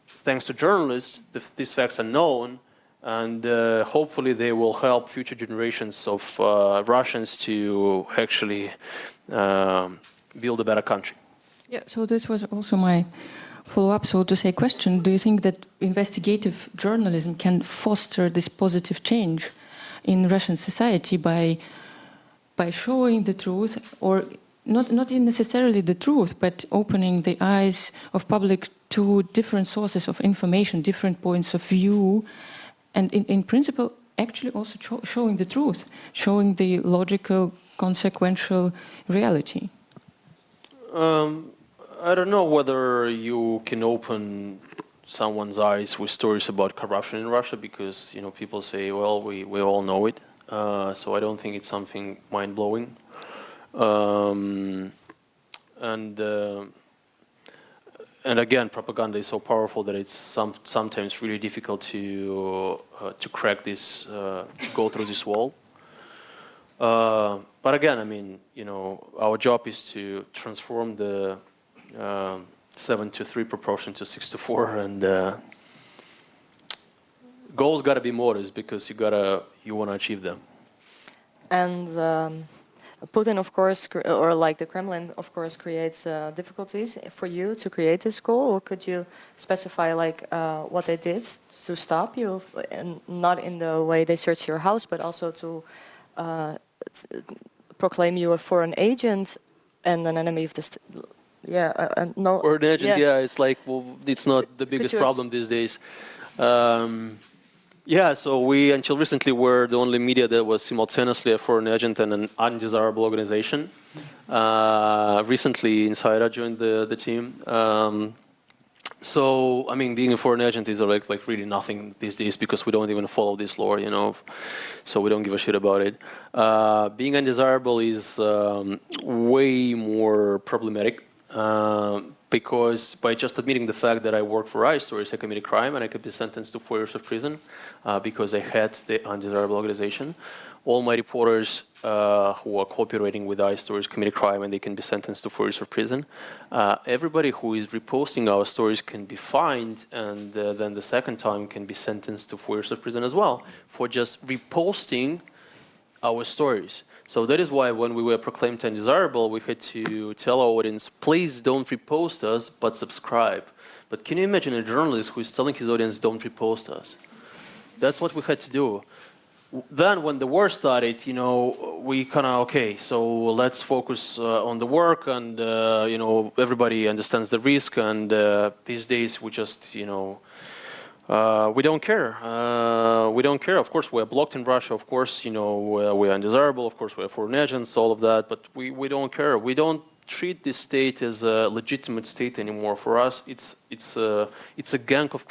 thanks to journalists, these facts are known, and hopefully they will help future generations of Russians to actually build a better country. Yeah, so this was also my follow-up, so to say, question. Do you think that investigative journalism can foster this positive change in Russian society by showing the truth, or not necessarily the truth, but opening the eyes of public to different sources of information, different points of view, and in principle, actually also showing the truth, showing the logical, consequential reality? I don't know whether you can open someone's eyes with stories about corruption in Russia, because people say, well, we all know it. So I don't think it's something mind-blowing. And again, propaganda is so powerful that it's sometimes really difficult to crack this, go through this wall. But again, I mean, our job is to transform the 7-3 proportion to 6-4, and goals got to be modest, because you want to achieve them. And Putin, of course, or like the Kremlin, of course, creates difficulties for you to create this goal. Or could you specify like what they did to stop you, and not in the way they searched your house, but also to proclaim you a foreign agent and an enemy of the state? Yeah, no. Or an agent, yeah, it's like, well, it's not the biggest problem these days. Yeah, so we, until recently, were the only media that was simultaneously a foreign agent and an undesirable organization. Recently, Insider joined the team. So, I mean, being a foreign agent is like really nothing these days, because we don't even follow this law, so we don't give a shit about it. Being undesirable is way more problematic. Because by just admitting the fact that I work for iStories, I committed a crime and I could be sentenced to 4 years of prison because I had the undesirable organization. All my reporters who are cooperating with iStories commit a crime and they can be sentenced to 4 years of prison. Everybody who is reposting our stories can be fined, and then the second time can be sentenced to 4 years of prison as well for just reposting our stories. So that is why when we were proclaimed undesirable, we had to tell our audience, please don't repost us, but subscribe. But can you imagine a journalist who is telling his audience, don't repost us? That's what we had to do. Then when the war started, we kind of, okay, so let's focus on the work, and, everybody understands the risk, and these days we just, we don't care. We don't care. Of course, we're blocked in Russia. Of course, we're undesirable. Of course, we're foreign agents, all of that. But we don't care. We don't treat this state as a legitimate state anymore. For us, it's a gang of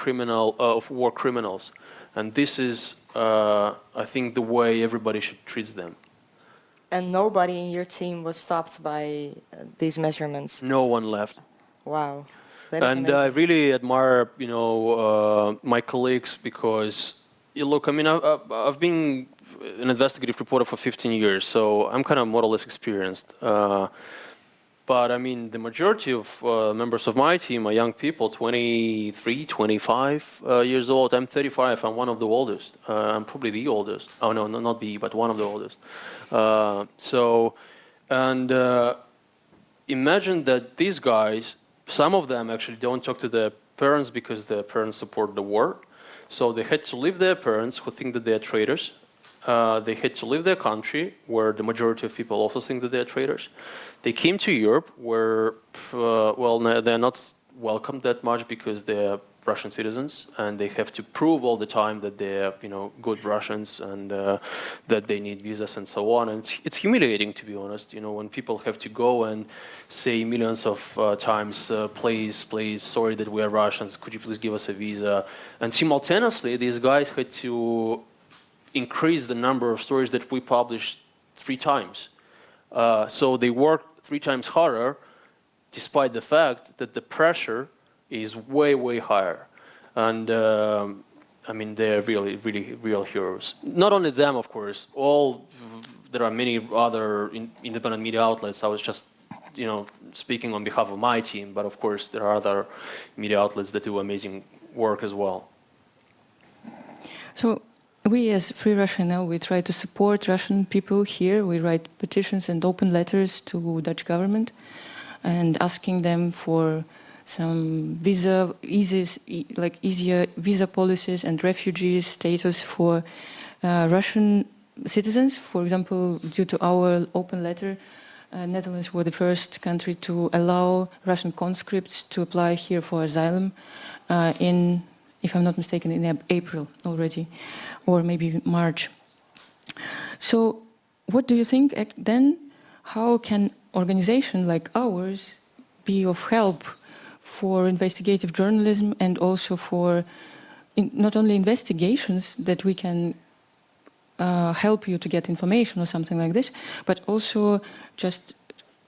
war criminals, and this is, I think, the way everybody should treat them. And nobody in your team was stopped by these measurements? No one left. Wow. And I really admire, my colleagues, because, look, I mean, I've been an investigative reporter for 15 years, so I'm kind of more or less experienced. But I mean, the majority of members of my team are young people, 23, 25 years old. I'm 35. I'm one of the oldest. I'm probably the oldest. Oh, no, not the, but one of the oldest. Imagine that these guys, some of them actually don't talk to their parents because their parents support the war. So they had to leave their parents, who think that they are traitors. They had to leave their country, where the majority of people also think that they are traitors. They came to Europe, where, they're not welcomed that much because they're Russian citizens, and they have to prove all the time that they're, good Russians, and that they need visas and so on. And it's humiliating, to be honest, when people have to go and say millions of times, please, sorry that we are Russians, could you please give us a visa? And simultaneously, these guys had to increase the number of stories that we published 3 times. So they worked 3 times harder, despite the fact that the pressure is way, way higher. And I mean, they're really, really real heroes. Not only them, of course, there are many other independent media outlets. I was just, speaking on behalf of my team, but of course there are other media outlets that do amazing work as well. So we as Free Russia Now, we try to support Russian people here. We write petitions and open letters to Dutch government and asking them for some easier visa policies and refugee status for Russian citizens. For example, due to our open letter, Netherlands were the first country to allow Russian conscripts to apply here for asylum in, if I'm not mistaken, in April already, or maybe March. So what do you think then? How can organization like ours be of help for investigative journalism and also for not only investigations that we can help you to get information or something like this, but also just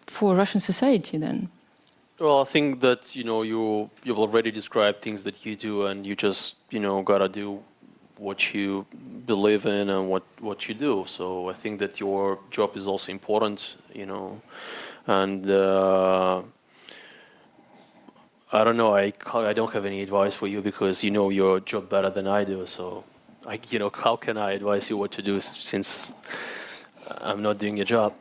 for Russian society then? Well, I think that you've already described things that you do, and you just gotta do what you believe in and what you do. So I think that your job is also important, and I don't know. I don't have any advice for you because you know your job better than I do. So how can I advise you what to do since I'm not doing your job?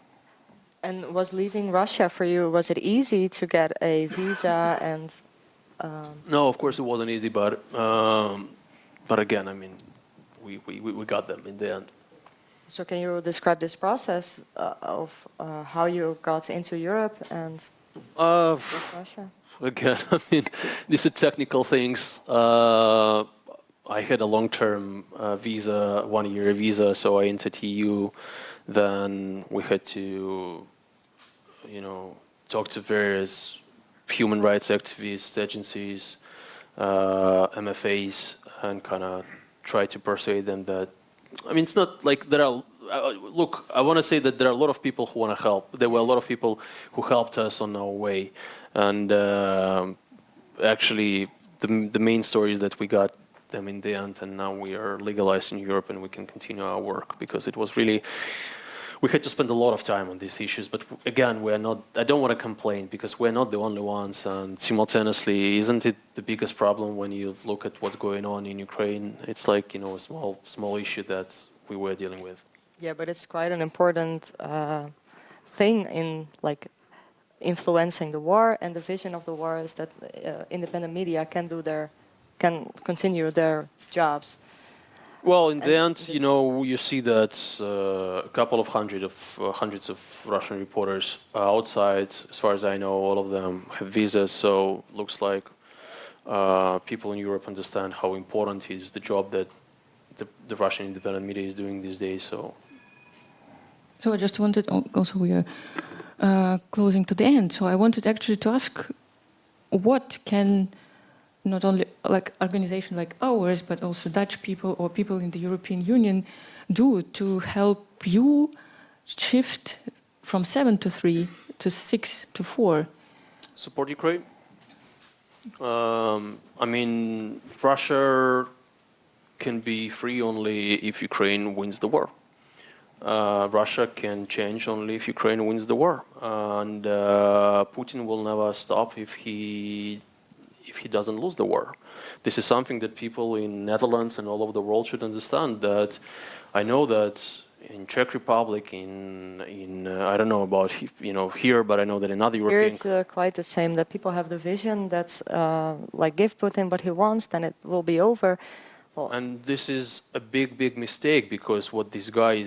And was leaving Russia for you, was it easy to get a visa and... No, of course it wasn't easy, but again, I mean, we got them in the end. So can you describe this process of how you got into Europe and with Russia? Again, I mean, these are technical things. I had a long-term visa, 1-year visa, so I entered EU. Then we had to, talk to various human rights activists, agencies, MFAs, and kind of try to persuade them that, I mean, it's not like there are, look, I want to say that there are a lot of people who want to help. There were a lot of people who helped us on our way. And actually, the main story is that we got them in the end, and now we are legalized in Europe and we can continue our work, because it was really, we had to spend a lot of time on these issues. But again, we're not, I don't want to complain, because we're not the only ones, and simultaneously, isn't it the biggest problem when you look at what's going on in Ukraine? It's like, a small issue that we were dealing with. Yeah, but it's quite an important thing in influencing the war, and the vision of the war is that independent media can continue their jobs. Well, in the end, you see that a couple of hundreds of Russian reporters are outside. As far as I know, all of them have visas. So looks like people in Europe understand how important is the job that the Russian independent media is doing these days. So I just wanted, also we are closing to the end, so I wanted actually to ask, what can not only organization like ours, but also Dutch people or people in the European Union do to help you shift from 7 to 3 to 6 to 4? Support Ukraine. I mean, Russia can be free only if Ukraine wins the war. Russia can change only if Ukraine wins the war, and Putin will never stop if he doesn't lose the war. This is something that people in Netherlands and all over the world should understand. That I know that in Czech Republic, in I don't know about here, but I know that in other European. Here it's quite the same. That people have the vision that's give Putin what he wants, then it will be over. Well, and this is a big mistake, because what this guy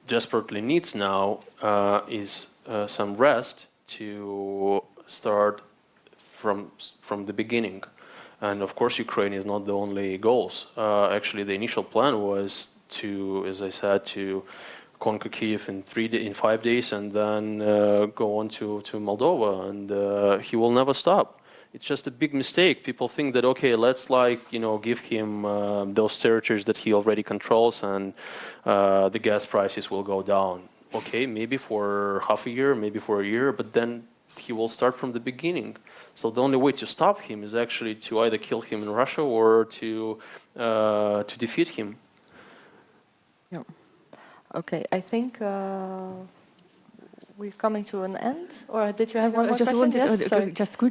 desperately needs now is some rest to start from the beginning. And of course, Ukraine is not the only goals. Actually, the initial plan was to, as I said, to conquer Kiev in 5 days and then go on to Moldova, and he will never stop. It's just a big mistake. People think that, okay, let's give him those territories that he already controls, and the gas prices will go down. Okay, maybe for half a year, maybe for a year, but then he will start from the beginning. So the only way to stop him is actually to either kill him in Russia or to defeat him. yeah. Okay, I think we're coming to an end. Or did you have one more just question? wanted Yes, just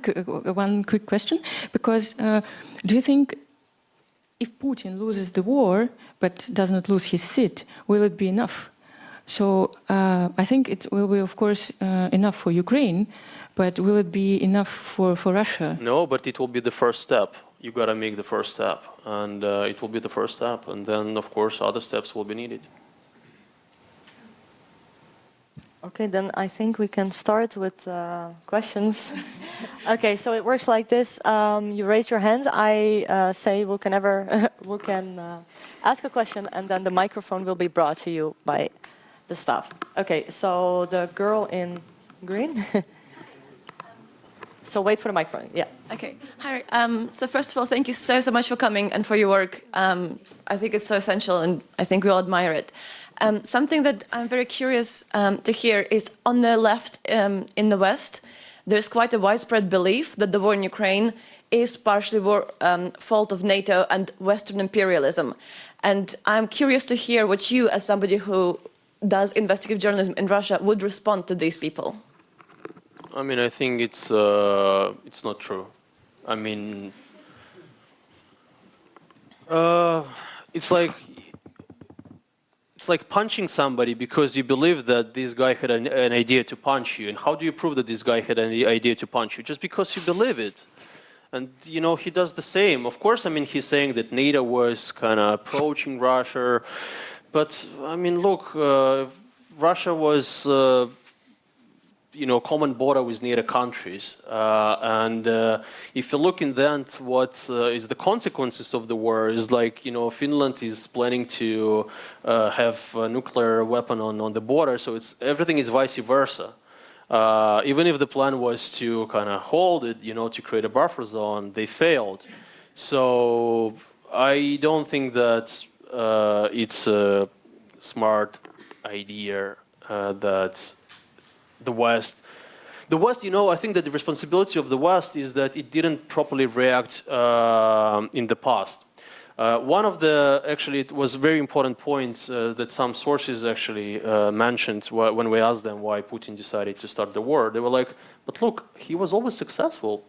one quick question, because do you think if Putin loses the war but does not lose his seat, will it be enough? So I think it will be, of course, enough for Ukraine, but will it be enough for Russia? No, but it will be the first step. You got to make the first step, and it will be the first step, and then, of course, other steps will be needed. Okay, then I think we can start with questions. Okay, so it works like this. You raise your hand. I say who can ask a question, and then the microphone will be brought to you by the staff. Okay, so the girl in green. So wait for the microphone. Yeah. Okay. Hi. So first of all, thank you so much for coming and for your work. I think it's so essential, and I think we all admire it. Something that I'm very curious to hear is on the left in the West, there's quite a widespread belief that the war in Ukraine is partially fault of NATO and Western imperialism. And I'm curious to hear what you, as somebody who does investigative journalism in Russia, would respond to these people. I mean, I think it's not true. I mean, it's like punching somebody because you believe that this guy had an idea to punch you. And how do you prove that this guy had an idea to punch you? Just because you believe it. And, you know, he does the same. Of course, I mean, he's saying that NATO was kind of approaching Russia. But, I mean, look, Russia was, you know, common border with NATO countries. If you look in that, what is the consequences of the war is like, you know, Finland is planning to have a nuclear weapon on the border. So everything is vice versa. Even if the plan was to kind of hold it, you know, to create a buffer zone, they failed. So I don't think that it's a smart idea that the West, you know, I think that the responsibility of the West is that it didn't properly react in the past. One of the, actually, it was very important points that some sources actually mentioned when we asked them why Putin decided to start the war. They were like, but look, he was always successful.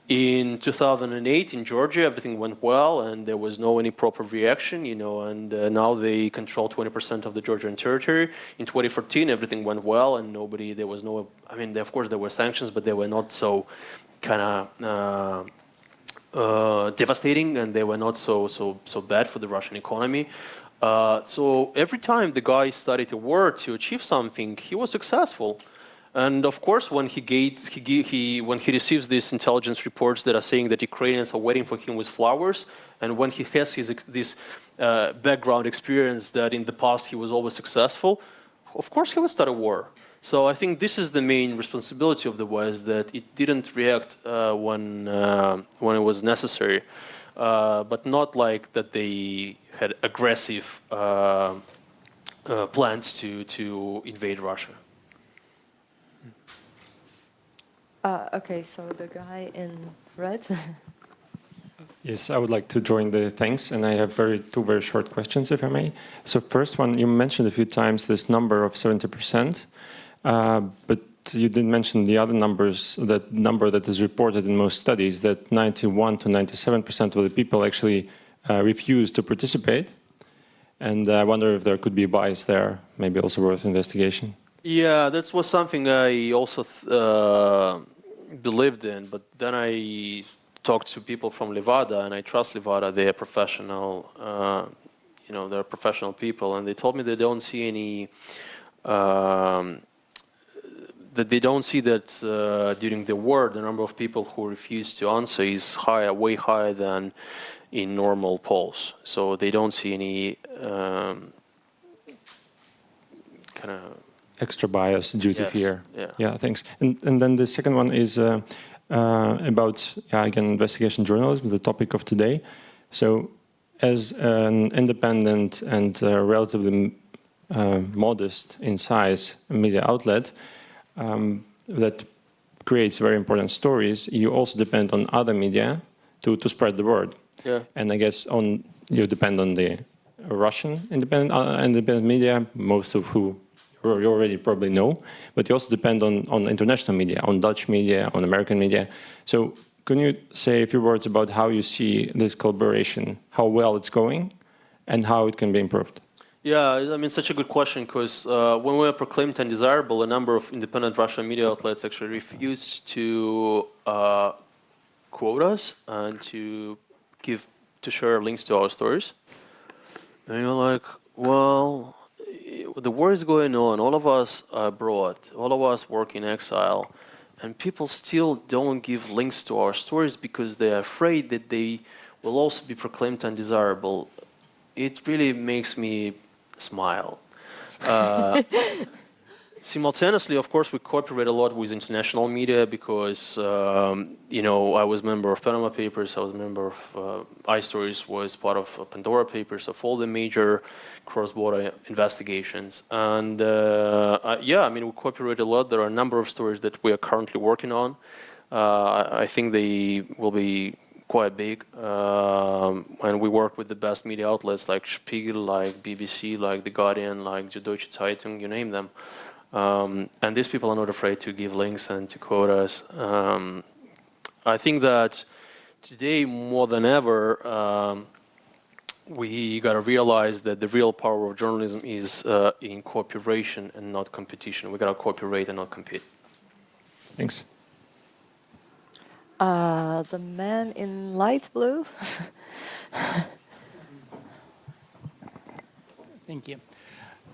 In 2008 in Georgia, everything went well and there was no any proper reaction, you know, and now they control 20% of the Georgian territory. In 2014, everything went well and there was no, I mean, of course there were sanctions, but they were not so kind of devastating, and they were not so bad for the Russian economy. So every time the guy started a war to achieve something, he was successful. And of course, when when he receives these intelligence reports that are saying that Ukrainians are waiting for him with flowers, and when he has this background experience that in the past he was always successful, of course he will start a war. So I think this is the main responsibility of the West, that it didn't react when it was necessary, but not like that they had aggressive plans to invade Russia. Okay, so the guy in red. Yes, I would like to join the thanks, and I have two very short questions, if I may. So first one, you mentioned a few times this number of 70%, but you didn't mention the other numbers, that number that is reported in most studies, that 91 to 97% of the people actually refuse to participate. And I wonder if there could be a bias there, maybe also worth investigation. Yeah, that was something I also believed in, but then I talked to people from Levada, and I trust Levada. They are professional, you know, they're professional people, and they told me they don't see any, that they don't see that during the war, the number of people who refuse to answer is higher, way higher than in normal polls. So they don't see any kind of extra bias due to fear. Yeah. Yeah, thanks. And then the second one is about, again, investigation journalism, the topic of today. So as an independent and relatively modest in size media outlet that creates very important stories, you also depend on other media to spread the word. Yeah. And I guess you depend on the Russian independent media, most of who you already probably know, but you also depend on international media, on Dutch media, on American media. So can you say a few words about how you see this collaboration, how well it's going, and how it can be improved? Yeah, I mean, such a good question, because when we were proclaimed undesirable, a number of independent Russian media outlets actually refused to quote us and to share links to our stories. And you're like, well, the war is going on, all of us are abroad, all of us work in exile, and people still don't give links to our stories because they're afraid that they will also be proclaimed undesirable. It really makes me smile. Simultaneously, of course, we cooperate a lot with international media because, I was a member of Panama Papers, I was a member of iStories, was part of Pandora Papers, of all the major cross-border investigations. And we cooperate a lot. There are a number of stories that we are currently working on. I think they will be quite big. And we work with the best media outlets like Spiegel, like BBC, like The Guardian, like Die Deutsche Zeitung, you name them. And these people are not afraid to give links and to quote us. I think that today, more than ever, we got to realize that the real power of journalism is in cooperation and not competition. We got to cooperate and not compete. Thanks. The man in light blue. Thank you.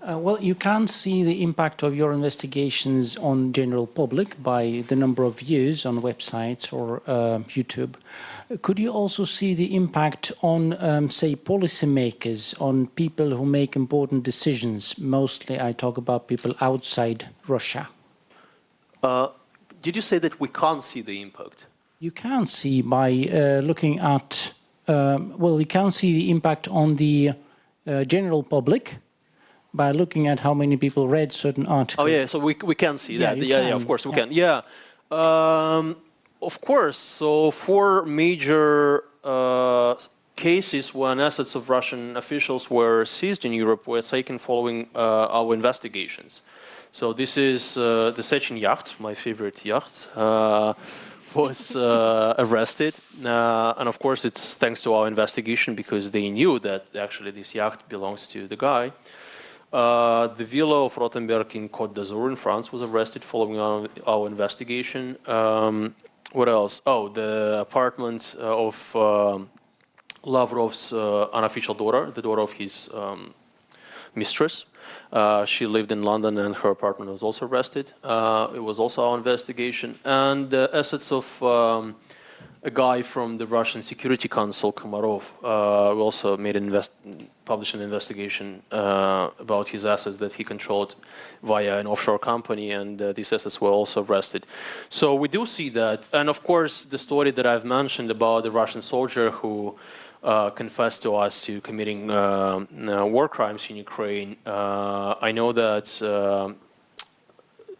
Well, you can see the impact of your investigations on general public by the number of views on websites or YouTube. Could you also see the impact on, say, policymakers, on people who make important decisions? Mostly I talk about people outside Russia. Did you say that we can't see the impact? You can see by looking at, you can see the impact on the general public by looking at how many people read certain articles. Oh yeah, so we can see that. Yeah, of course we can. Yeah, of course. So 4 major cases when assets of Russian officials were seized in Europe were taken following our investigations. So this is the Sechin yacht, my favorite yacht, was arrested. And of course it's thanks to our investigation because they knew that actually this yacht belongs to the guy. The villa of Rothenberg in Côte d'Azur in France was arrested following our investigation. What else? Oh, the apartment of Lavrov's unofficial daughter, the daughter of his mistress. She lived in London and her apartment was also arrested. It was also our investigation. And the assets of a guy from the Russian Security Council, Komarov, we also made published an investigation about his assets that he controlled via an offshore company, and these assets were also arrested. So we do see that. And of course, the story that I've mentioned about the Russian soldier who confessed to us to committing war crimes in Ukraine, I know that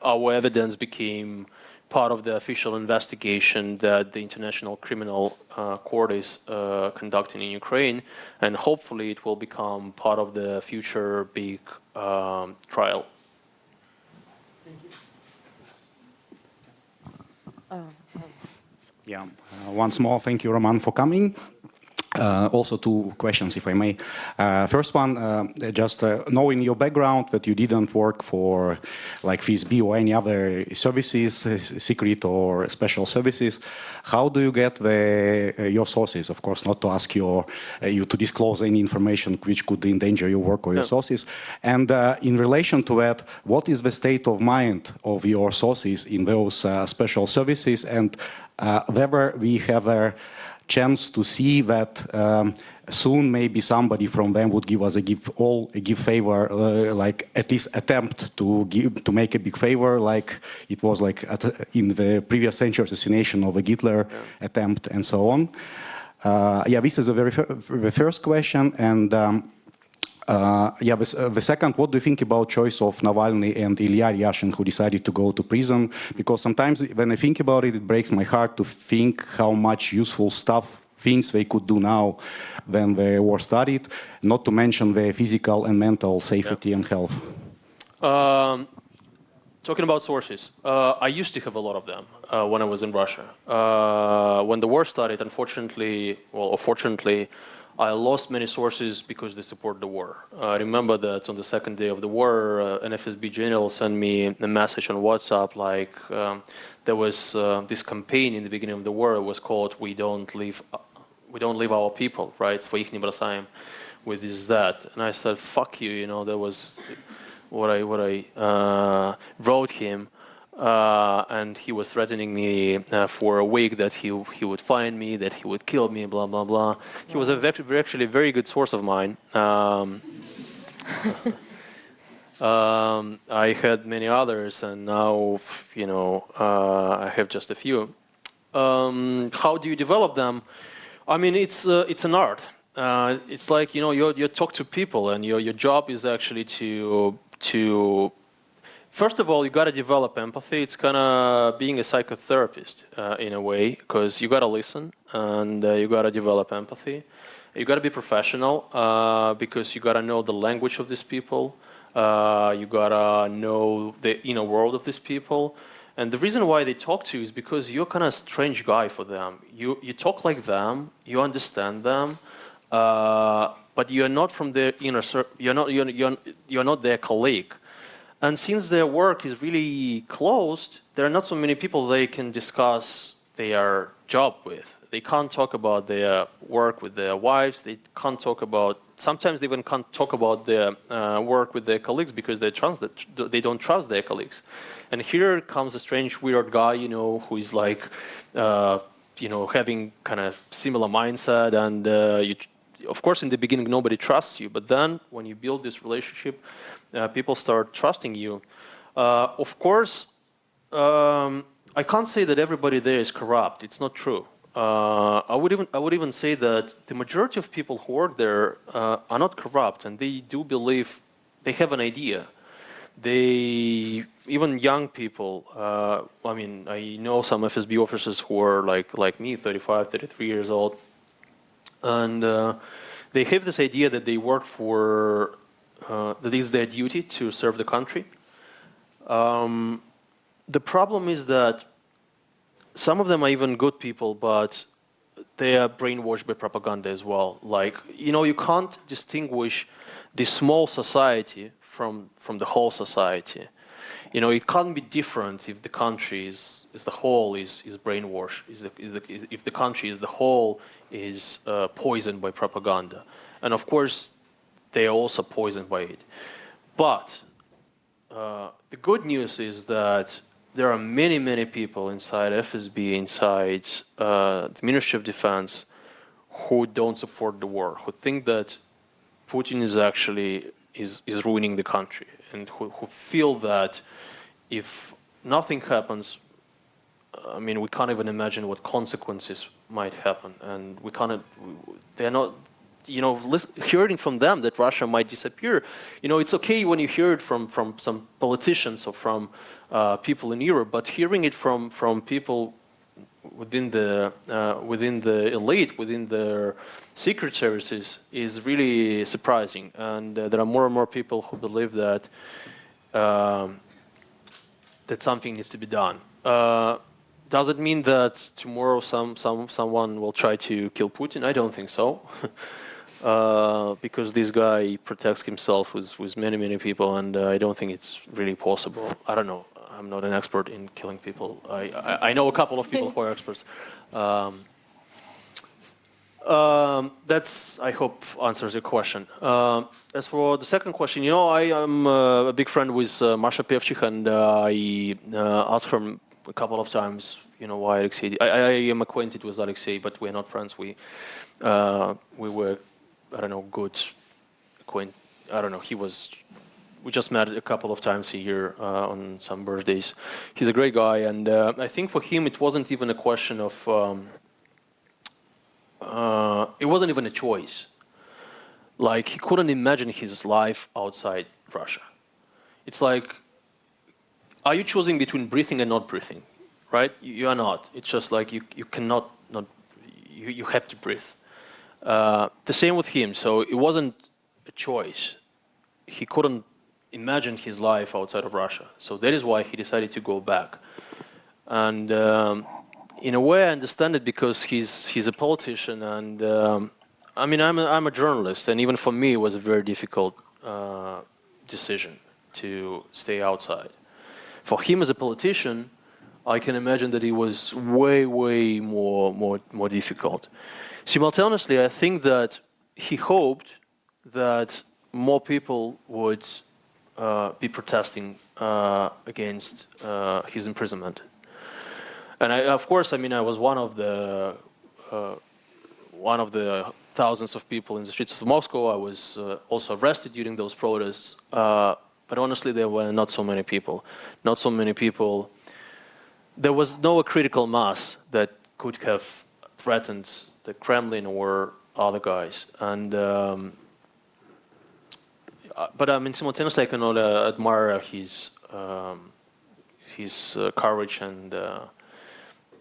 our evidence became part of the official investigation that the International Criminal Court is conducting in Ukraine, and hopefully it will become part of the future big trial. Thank you. Yeah, once more, thank you, Roman, for coming. Also 2 questions, if I may. First one, just knowing your background that you didn't work for like FSB or any other services, secret or special services, how do you get your sources? Of course, not to ask you to disclose any information which could endanger your work or your sources. And in relation to that, what is the state of mind of your sources in those special services, and whether we have a chance to see that soon maybe somebody from them would give us a give favor, like at least attempt to make a big favor, like it was like in the previous century assassination of a Hitler attempt and so on. This is the first question. And the second, what do you think about choice of Navalny and Ilya Yashin, who decided to go to prison? Because sometimes when I think about it, it breaks my heart to think how much useful things they could do now when the war started, not to mention the physical and mental safety and health. Talking about sources, I used to have a lot of them when I was in Russia. When the war started, unfortunately, or fortunately, I lost many sources because they support the war. I remember that on the second day of the war, an FSB general sent me a message on WhatsApp, like there was this campaign in the beginning of the war. It was called "We don't leave our people," right? "Своих не бросаем," with this that, and I said, "Fuck you," you know. That was what I wrote him. And he was threatening me for a week that he would find me, that he would kill me, blah, blah, blah. He was actually a very good source of mine. I had many others, and now, I have just a few. How do you develop them? I mean, it's an art. It's like you talk to people, and your job is actually to first of all, you got to develop empathy. It's kind of being a psychotherapist in a way, because you got to listen and you got to develop empathy. You got to be professional because you got to know the language of these people. You got to know the inner world of these people. And the reason why they talk to you is because you're kind of a strange guy for them. You talk like them, you understand them, but you're not from their inner circle. You're not their colleague. And since their work is really closed, there are not so many people they can discuss their job with. They can't talk about their work with their wives. They can't talk about. Sometimes they even can't talk about their work with their colleagues because they don't trust their colleagues. And here comes a strange, weird guy, who is like, having kind of similar mindset. And of course, in the beginning, nobody trusts you. But then, when you build this relationship, people start trusting you. Of course, I can't say that everybody there is corrupt. It's not true. I would even say that the majority of people who work there are not corrupt, and they do believe they have an idea. Even young people. I know some FSB officers who are like me, 35, 33 years old, and they have this idea that they work for. That is their duty to serve the country. The problem is that some of them are even good people, but they are brainwashed by propaganda as well. You can't distinguish the small society from the whole society. It can't be different if the country is the whole is brainwashed. If the country as the whole is poisoned by propaganda, and of course they are also poisoned by it. But the good news is that there are many, many people inside FSB, inside the Ministry of Defense, who don't support the war, who think that Putin is actually is ruining the country, and who feel that if nothing happens, we can't even imagine what consequences might happen, and they're not. Hearing from them that Russia might disappear, it's okay when you hear it from some politicians or from people in Europe, but hearing it from people within the elite, within the secret services, is really surprising. And there are more and more people who believe that that something needs to be done. Does it mean that tomorrow someone will try to kill Putin? I don't think so. Because this guy protects himself with many, many people, and I don't think it's really possible. I don't know. I'm not an expert in killing people. I know a couple of people who are experts. That's, I hope, answers your question. As for the second question, I am a big friend with Masha Pevchik, and I asked her a couple of times, why Alexei. I am acquainted with Alexei, but we're not friends. We were, I don't know, good acquaintance. I don't know. We just met a couple of times a year on some birthdays. He's a great guy, and I think for him it wasn't even a question of. It wasn't even a choice. He couldn't imagine his life outside Russia. It's like, are you choosing between breathing and not breathing? Right? You are not. It's just like you cannot not. You have to breathe. The same with him. So it wasn't a choice. He couldn't imagine his life outside of Russia. So that is why he decided to go back. And in a way, I understand it because he's a politician, and I'm a journalist, and even for me, it was a very difficult decision to stay outside. For him as a politician, I can imagine that it was way more difficult. Simultaneously, I think that he hoped that more people would be protesting against his imprisonment. And I was one of the thousands of people in the streets of Moscow. I was also arrested during those protests. But honestly, there were not so many people. Not so many people. There was no critical mass that could have threatened the Kremlin or other guys. And but I mean, simultaneously, I can only admire his courage and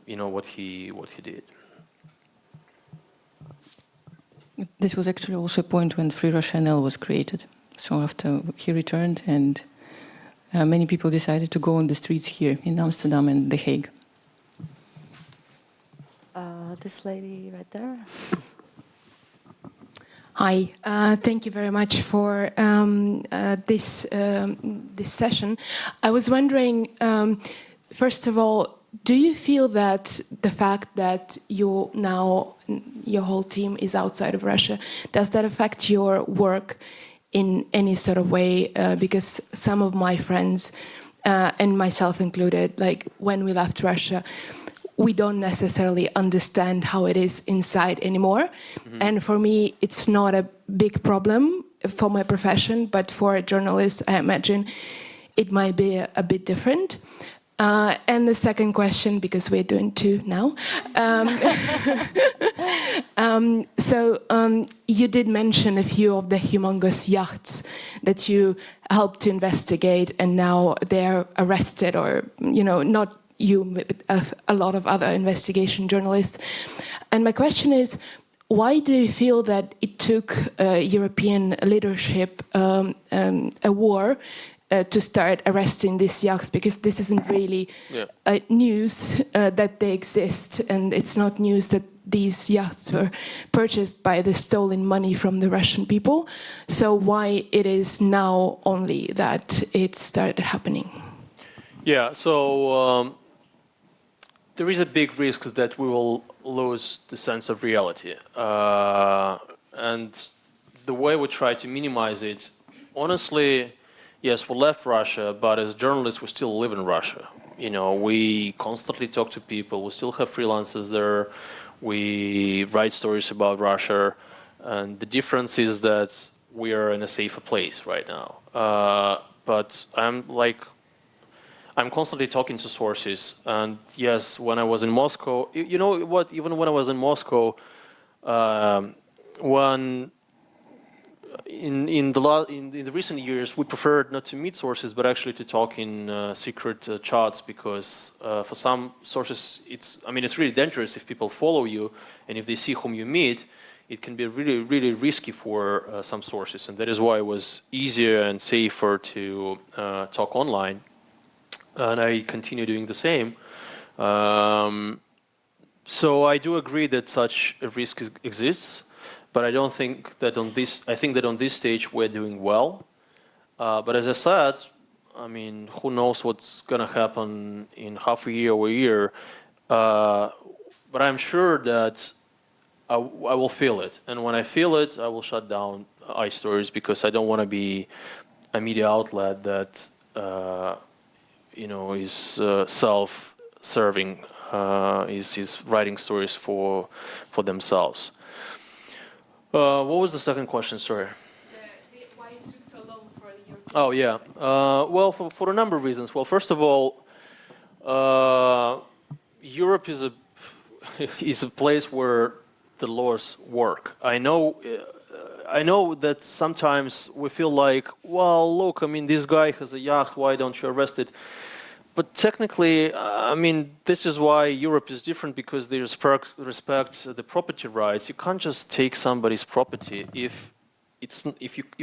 what he did. This was actually also a point when Free Russia NL was created. So after he returned, and many people decided to go on the streets here in Amsterdam and The Hague. This lady right there. Hi, thank you very much for this session. I was wondering, first of all, do you feel that the fact that your whole team is outside of Russia, does that affect your work in any sort of way? Because some of my friends, and myself included, like when we left Russia, we don't necessarily understand how it is inside anymore. Mm-hmm. And for me, it's not a big problem for my profession, but for a journalist, I imagine it might be a bit different. And the second question, because we're doing two now. You did mention a few of the humongous yachts that you helped to investigate, and now they're arrested, or, not you, but a lot of other investigation journalists. And my question is, why do you feel that it took European leadership a war to start arresting these yachts? Because this isn't really news that they exist, and it's not news that these yachts were purchased by the stolen money from the Russian people. So why it is now only that it started happening? Yeah, so there is a big risk that we will lose the sense of reality. And the way we try to minimize it, honestly, yes, we left Russia, but as journalists, we still live in Russia. We constantly talk to people. We still have freelancers there. We write stories about Russia. And the difference is that we are in a safer place right now. But I'm constantly talking to sources. And yes, when I was in Moscow, you know what, even when I was in Moscow, in the recent years, we preferred not to meet sources, but actually to talk in secret chats, because for some sources, it's really dangerous if people follow you, and if they see whom you meet, it can be really, really risky for some sources, and that is why it was easier and safer to talk online, and I continue doing the same. So I do agree that such a risk exists. But I don't think that I think that on this stage we're doing well. But as I said, who knows what's going to happen in half a year or a year. But I'm sure that I will feel it. And when I feel it, I will shut down iStories, because I don't want to be a media outlet that is self-serving, is writing stories for themselves. What was the second question? Sorry. Why it took so long for the European? Oh yeah. Well, for a number of reasons. Well, first of all, Europe is a place where the laws work. I know that sometimes we feel like, well, look, this guy has a yacht. Why don't you arrest it? But technically, this is why Europe is different, because they respect the property rights. You can't just take somebody's property if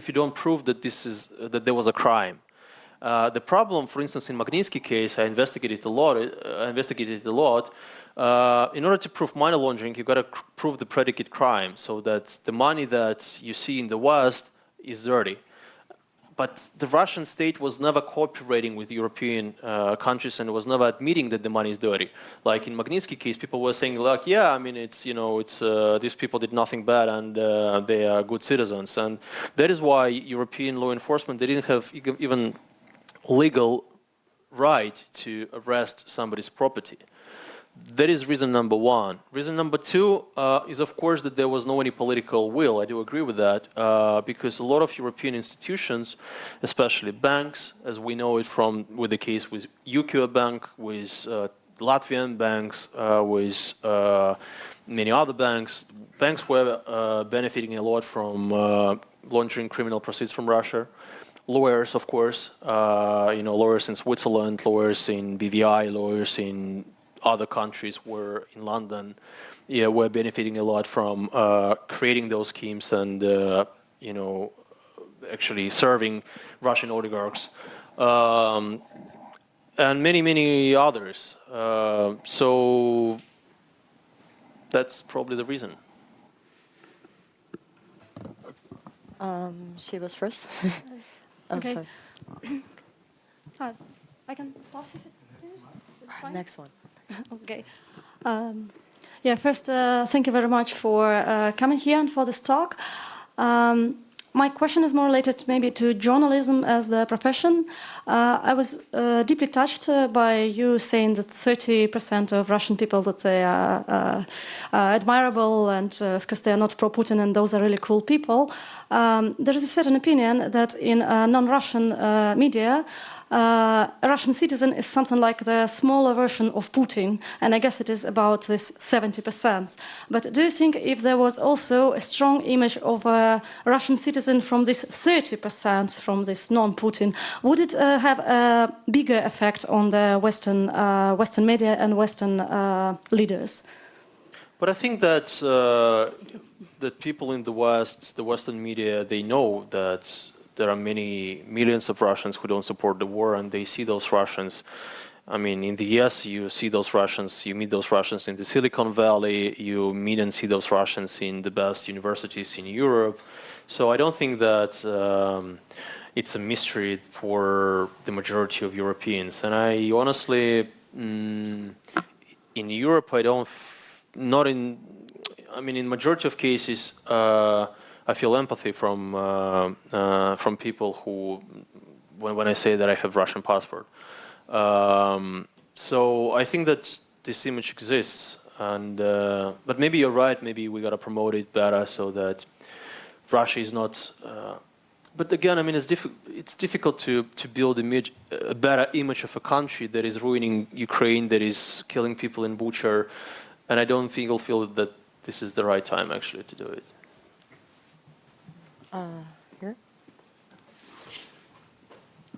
you don't prove that there was a crime. The problem, for instance, in Magnitsky case, I investigated a lot. In order to prove money laundering, you got to prove the predicate crime, so that the money that you see in the West is dirty. But the Russian state was never cooperating with European countries, and was never admitting that the money is dirty. Like in Magnitsky case, people were saying, like, yeah, these people did nothing bad, and they are good citizens, and that is why European law enforcement, they didn't have even legal right to arrest somebody's property. that is reason number one. Reason number two is, of course, that there was no any political will. I do agree with that, because a lot of European institutions, especially banks, as we know it from with the case with UK Bank, with Latvian banks, with many other banks, banks were benefiting a lot from laundering criminal proceeds from Russia. Lawyers, of course, lawyers in Switzerland, lawyers in BVI, lawyers in other countries were in London, were benefiting a lot from creating those schemes and, actually serving Russian oligarchs. And many, many others. So that's probably the reason. She was first. Okay. Sorry. I can pass it. It's fine. Next one. Okay. First, thank you very much for coming here and for this talk. My question is more related maybe to journalism as the profession. I was deeply touched by you saying that 30% of Russian people that they are admirable and of course they are not pro-Putin and those are really cool people. There is a certain opinion that in non-Russian media, a Russian citizen is something like the smaller version of Putin, and I guess it is about this 70%. But do you think if there was also a strong image of a Russian citizen from this 30%, from this non-Putin, would it have a bigger effect on the Western media and Western leaders? But I think that that people in the West, the Western media, they know that there are many millions of Russians who don't support the war, and they see those Russians. I mean, in the US, you see those Russians, you meet those Russians in the Silicon Valley, you meet and see those Russians in the best universities in Europe. So I don't think that it's a mystery for the majority of Europeans. And I honestly, in Europe, in majority of cases, I feel empathy from people who, when I say that I have Russian passport. So I think that this image exists, and but maybe you're right. Maybe we gotta promote it better so that Russia is not. But again, I mean, it's difficult to build a better image of a country that is ruining Ukraine, that is killing people in Bucha, and I don't think I'll feel that this is the right time actually to do it. Here?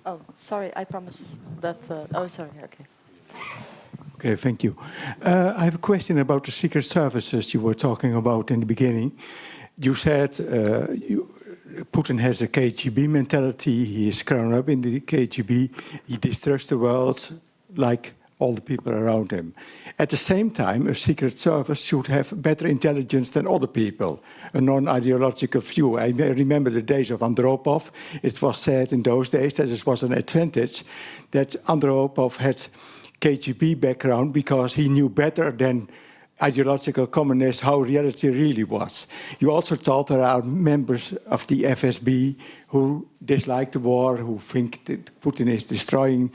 Oh, sorry, I promised that... oh, sorry, okay. Okay, thank you. I have a question about the secret services you were talking about in the beginning. You said Putin has a KGB mentality, he is grown up in the KGB, he distrusts the world like all the people around him. At the same time, a secret service should have better intelligence than other people, a non-ideological view. I remember the days of Andropov. It was said in those days that it was an advantage that Andropov had KGB background because he knew better than ideological communists how reality really was. You also thought there are members of the FSB who dislike the war, who think that Putin is destroying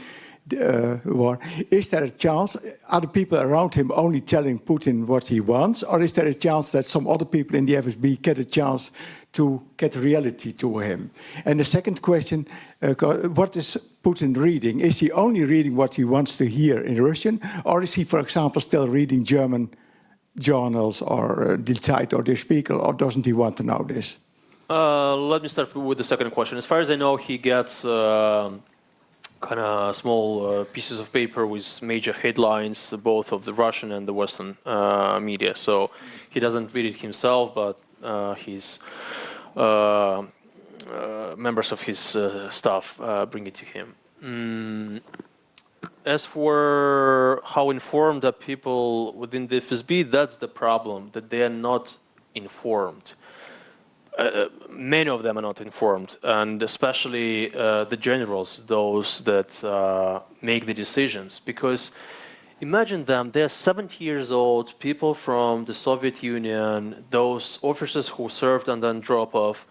war. Is there a chance, are the people around him only telling Putin what he wants, or is there a chance that some other people in the FSB get a chance to get reality to him? And the second question, what is Putin reading? Is he only reading what he wants to hear in Russian, or is he, for example, still reading German journals or Die Zeit or Der Spiegel, or doesn't he want to know this? Let me start with the second question. As far as I know, he gets kind of small pieces of paper with major headlines, both of the Russian and the Western media. So he doesn't read it himself, but his members of his staff bring it to him. As for how informed are people within the FSB, that's the problem, that they are not informed. Many of them are not informed, and especially the generals, those that make the decisions. Because imagine them, they're 70 years old, people from the Soviet Union, those officers who served under Andropov,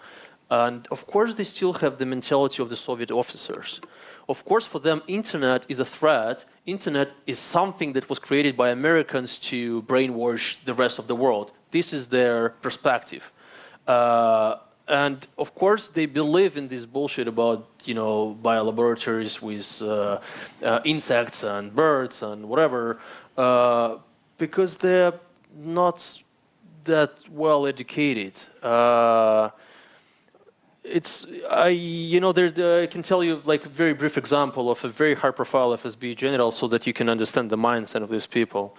and of course they still have the mentality of the Soviet officers. Of course, for them, internet is a threat. Internet is something that was created by Americans to brainwash the rest of the world. This is their perspective. And of course, they believe in this bullshit about, biolaboratories with insects and birds and whatever, because they're not that well educated. I can tell you like a very brief example of a very high-profile FSB general, so that you can understand the mindset of these people.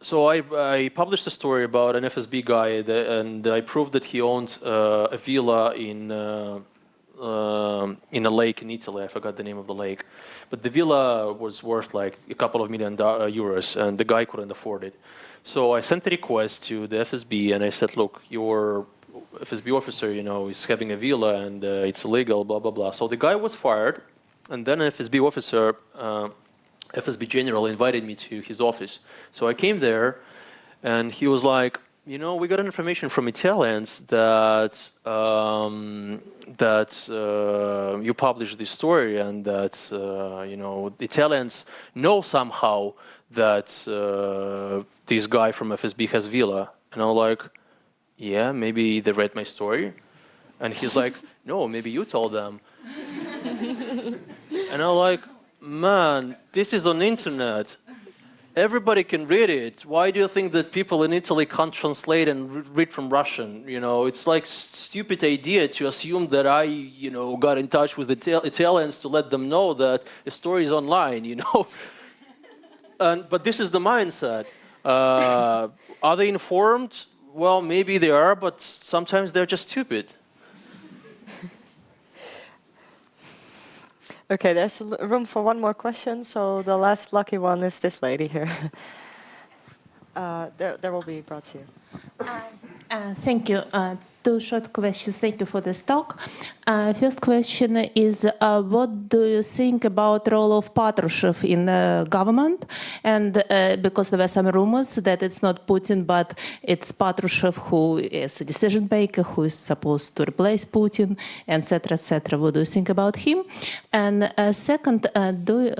So I published a story about an FSB guy, and I proved that he owned a villa in a lake in Italy. I forgot the name of the lake, but the villa was worth like a couple of million euros, and the guy couldn't afford it. So I sent a request to the FSB, and I said, "Look, your FSB officer, is having a villa, and it's illegal, blah blah blah." So the guy was fired, and then an FSB officer. FSB general invited me to his office. So I came there, and he was like, we got information from Italians that you published this story, and that the Italians know somehow that this guy from FSB has villa. And I'm like, yeah, maybe they read my story. And he's like, no, maybe you told them. And I'm like, man, this is on internet. Everybody can read it. Why do you think that people in Italy can't translate and read from Russian? It's like stupid idea to assume that I, got in touch with the Italians to let them know that a story is online, But this is the mindset. Are they informed? Well, maybe they are, but sometimes they're just stupid. Okay, there's room for one more question. So the last lucky one is this lady here. There will be brought to you. Thank you. Two short questions. Thank you for this talk. First question is, what do you think about the role of Patrushev in the government? And because there were some rumors that it's not Putin, but it's Patrushev who is a decision maker, who is supposed to replace Putin, etc., etc. What do you think about him? And second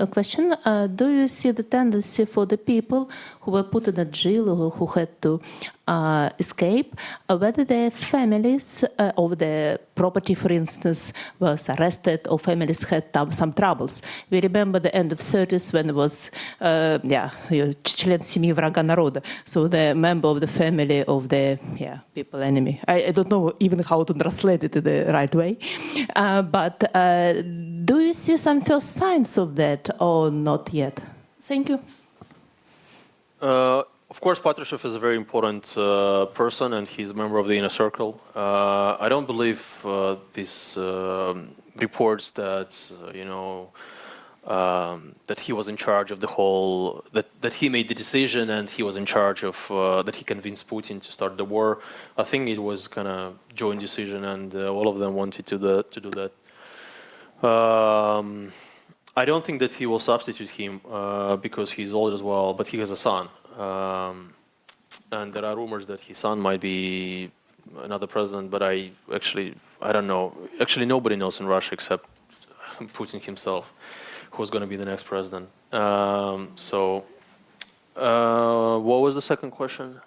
question, do you see the tendency for the people who were put in a jail or who had to escape, whether their families or their property, for instance, was arrested, or families had some troubles? We remember the end of 30s when it was, член семьи врага народа, so the member of the family of the people enemy. I don't know even how to translate it in the right way, but do you see some first signs of that or not yet? Thank you. Of course, Patrushev is a very important person, and he's a member of the inner circle. I don't believe these reports that that he was in charge of the whole, that he made the decision and he was in charge of that he convinced Putin to start the war. I think it was kind of joint decision, and all of them wanted to do that. I don't think that he will substitute him because he's old as well, but he has a son. And there are rumors that his son might be another president, but I don't know. Actually, nobody knows in Russia except Putin himself who's going to be the next president. What was the second question?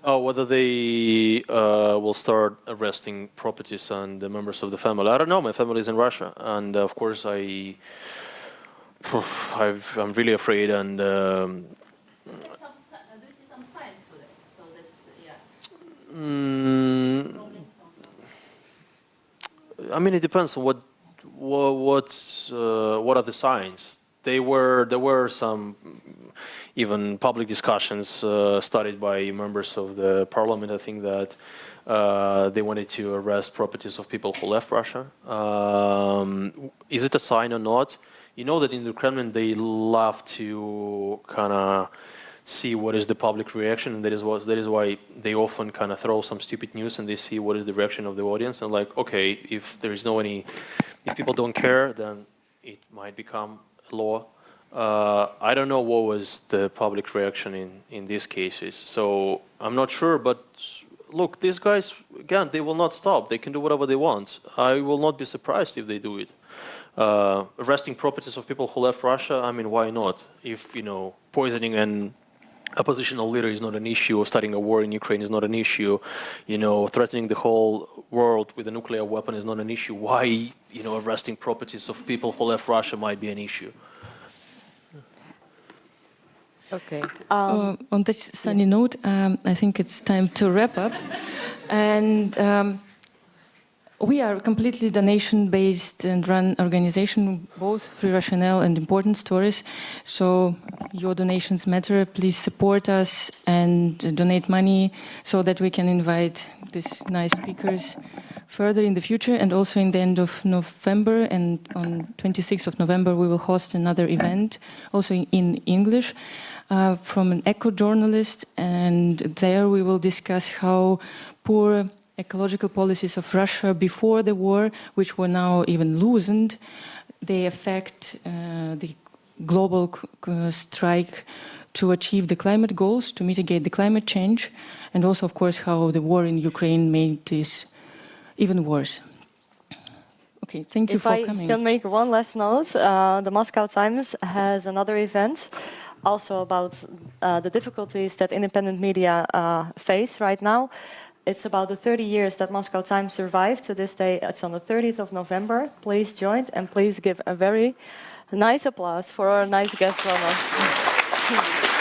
Oh, whether they will start arresting properties and the members of the family. I don't know. My family is in Russia, and of course I'm really afraid. And do you see some signs for that? So that's I mean, it depends on what are the signs. There were some even public discussions started by members of the parliament. I think that they wanted to arrest properties of people who left Russia. Is it a sign or not? You know that in the Kremlin they love to kind of see what is the public reaction, and that is why they often kind of throw some stupid news and they see what is the reaction of the audience, and like, okay, if there is if people don't care, then it might become law. I don't know what was the public reaction in these cases, so I'm not sure. But look, these guys again, they will not stop. They can do whatever they want. I will not be surprised if they do it. Arresting properties of people who left Russia, I mean, why not? If, poisoning an oppositional leader is not an issue, or starting a war in Ukraine is not an issue, threatening the whole world with a nuclear weapon is not an issue, why, arresting properties of people who left Russia might be an issue? Okay. On this sunny note, I think it's time to wrap up. And we are a completely donation-based and run organization, both Free Rationale and Important Stories. So your donations matter. Please support us and donate money so that we can invite these nice speakers further in the future. And also in the end of November and on 26th of November, we will host another event, also in English, from an eco-journalist. And there we will discuss how poor ecological policies of Russia before the war, which were now even loosened, they affect the global strike to achieve the climate goals, to mitigate the climate change, and also, of course, how the war in Ukraine made this even worse. Okay, thank you for coming. If I can make one last note, the Moscow Times has another event also about the difficulties that independent media face right now. It's about the 30 years that Moscow Times survived to this day. It's on the 30th of November. Please join and please give a very nice applause for our nice guest, Roman.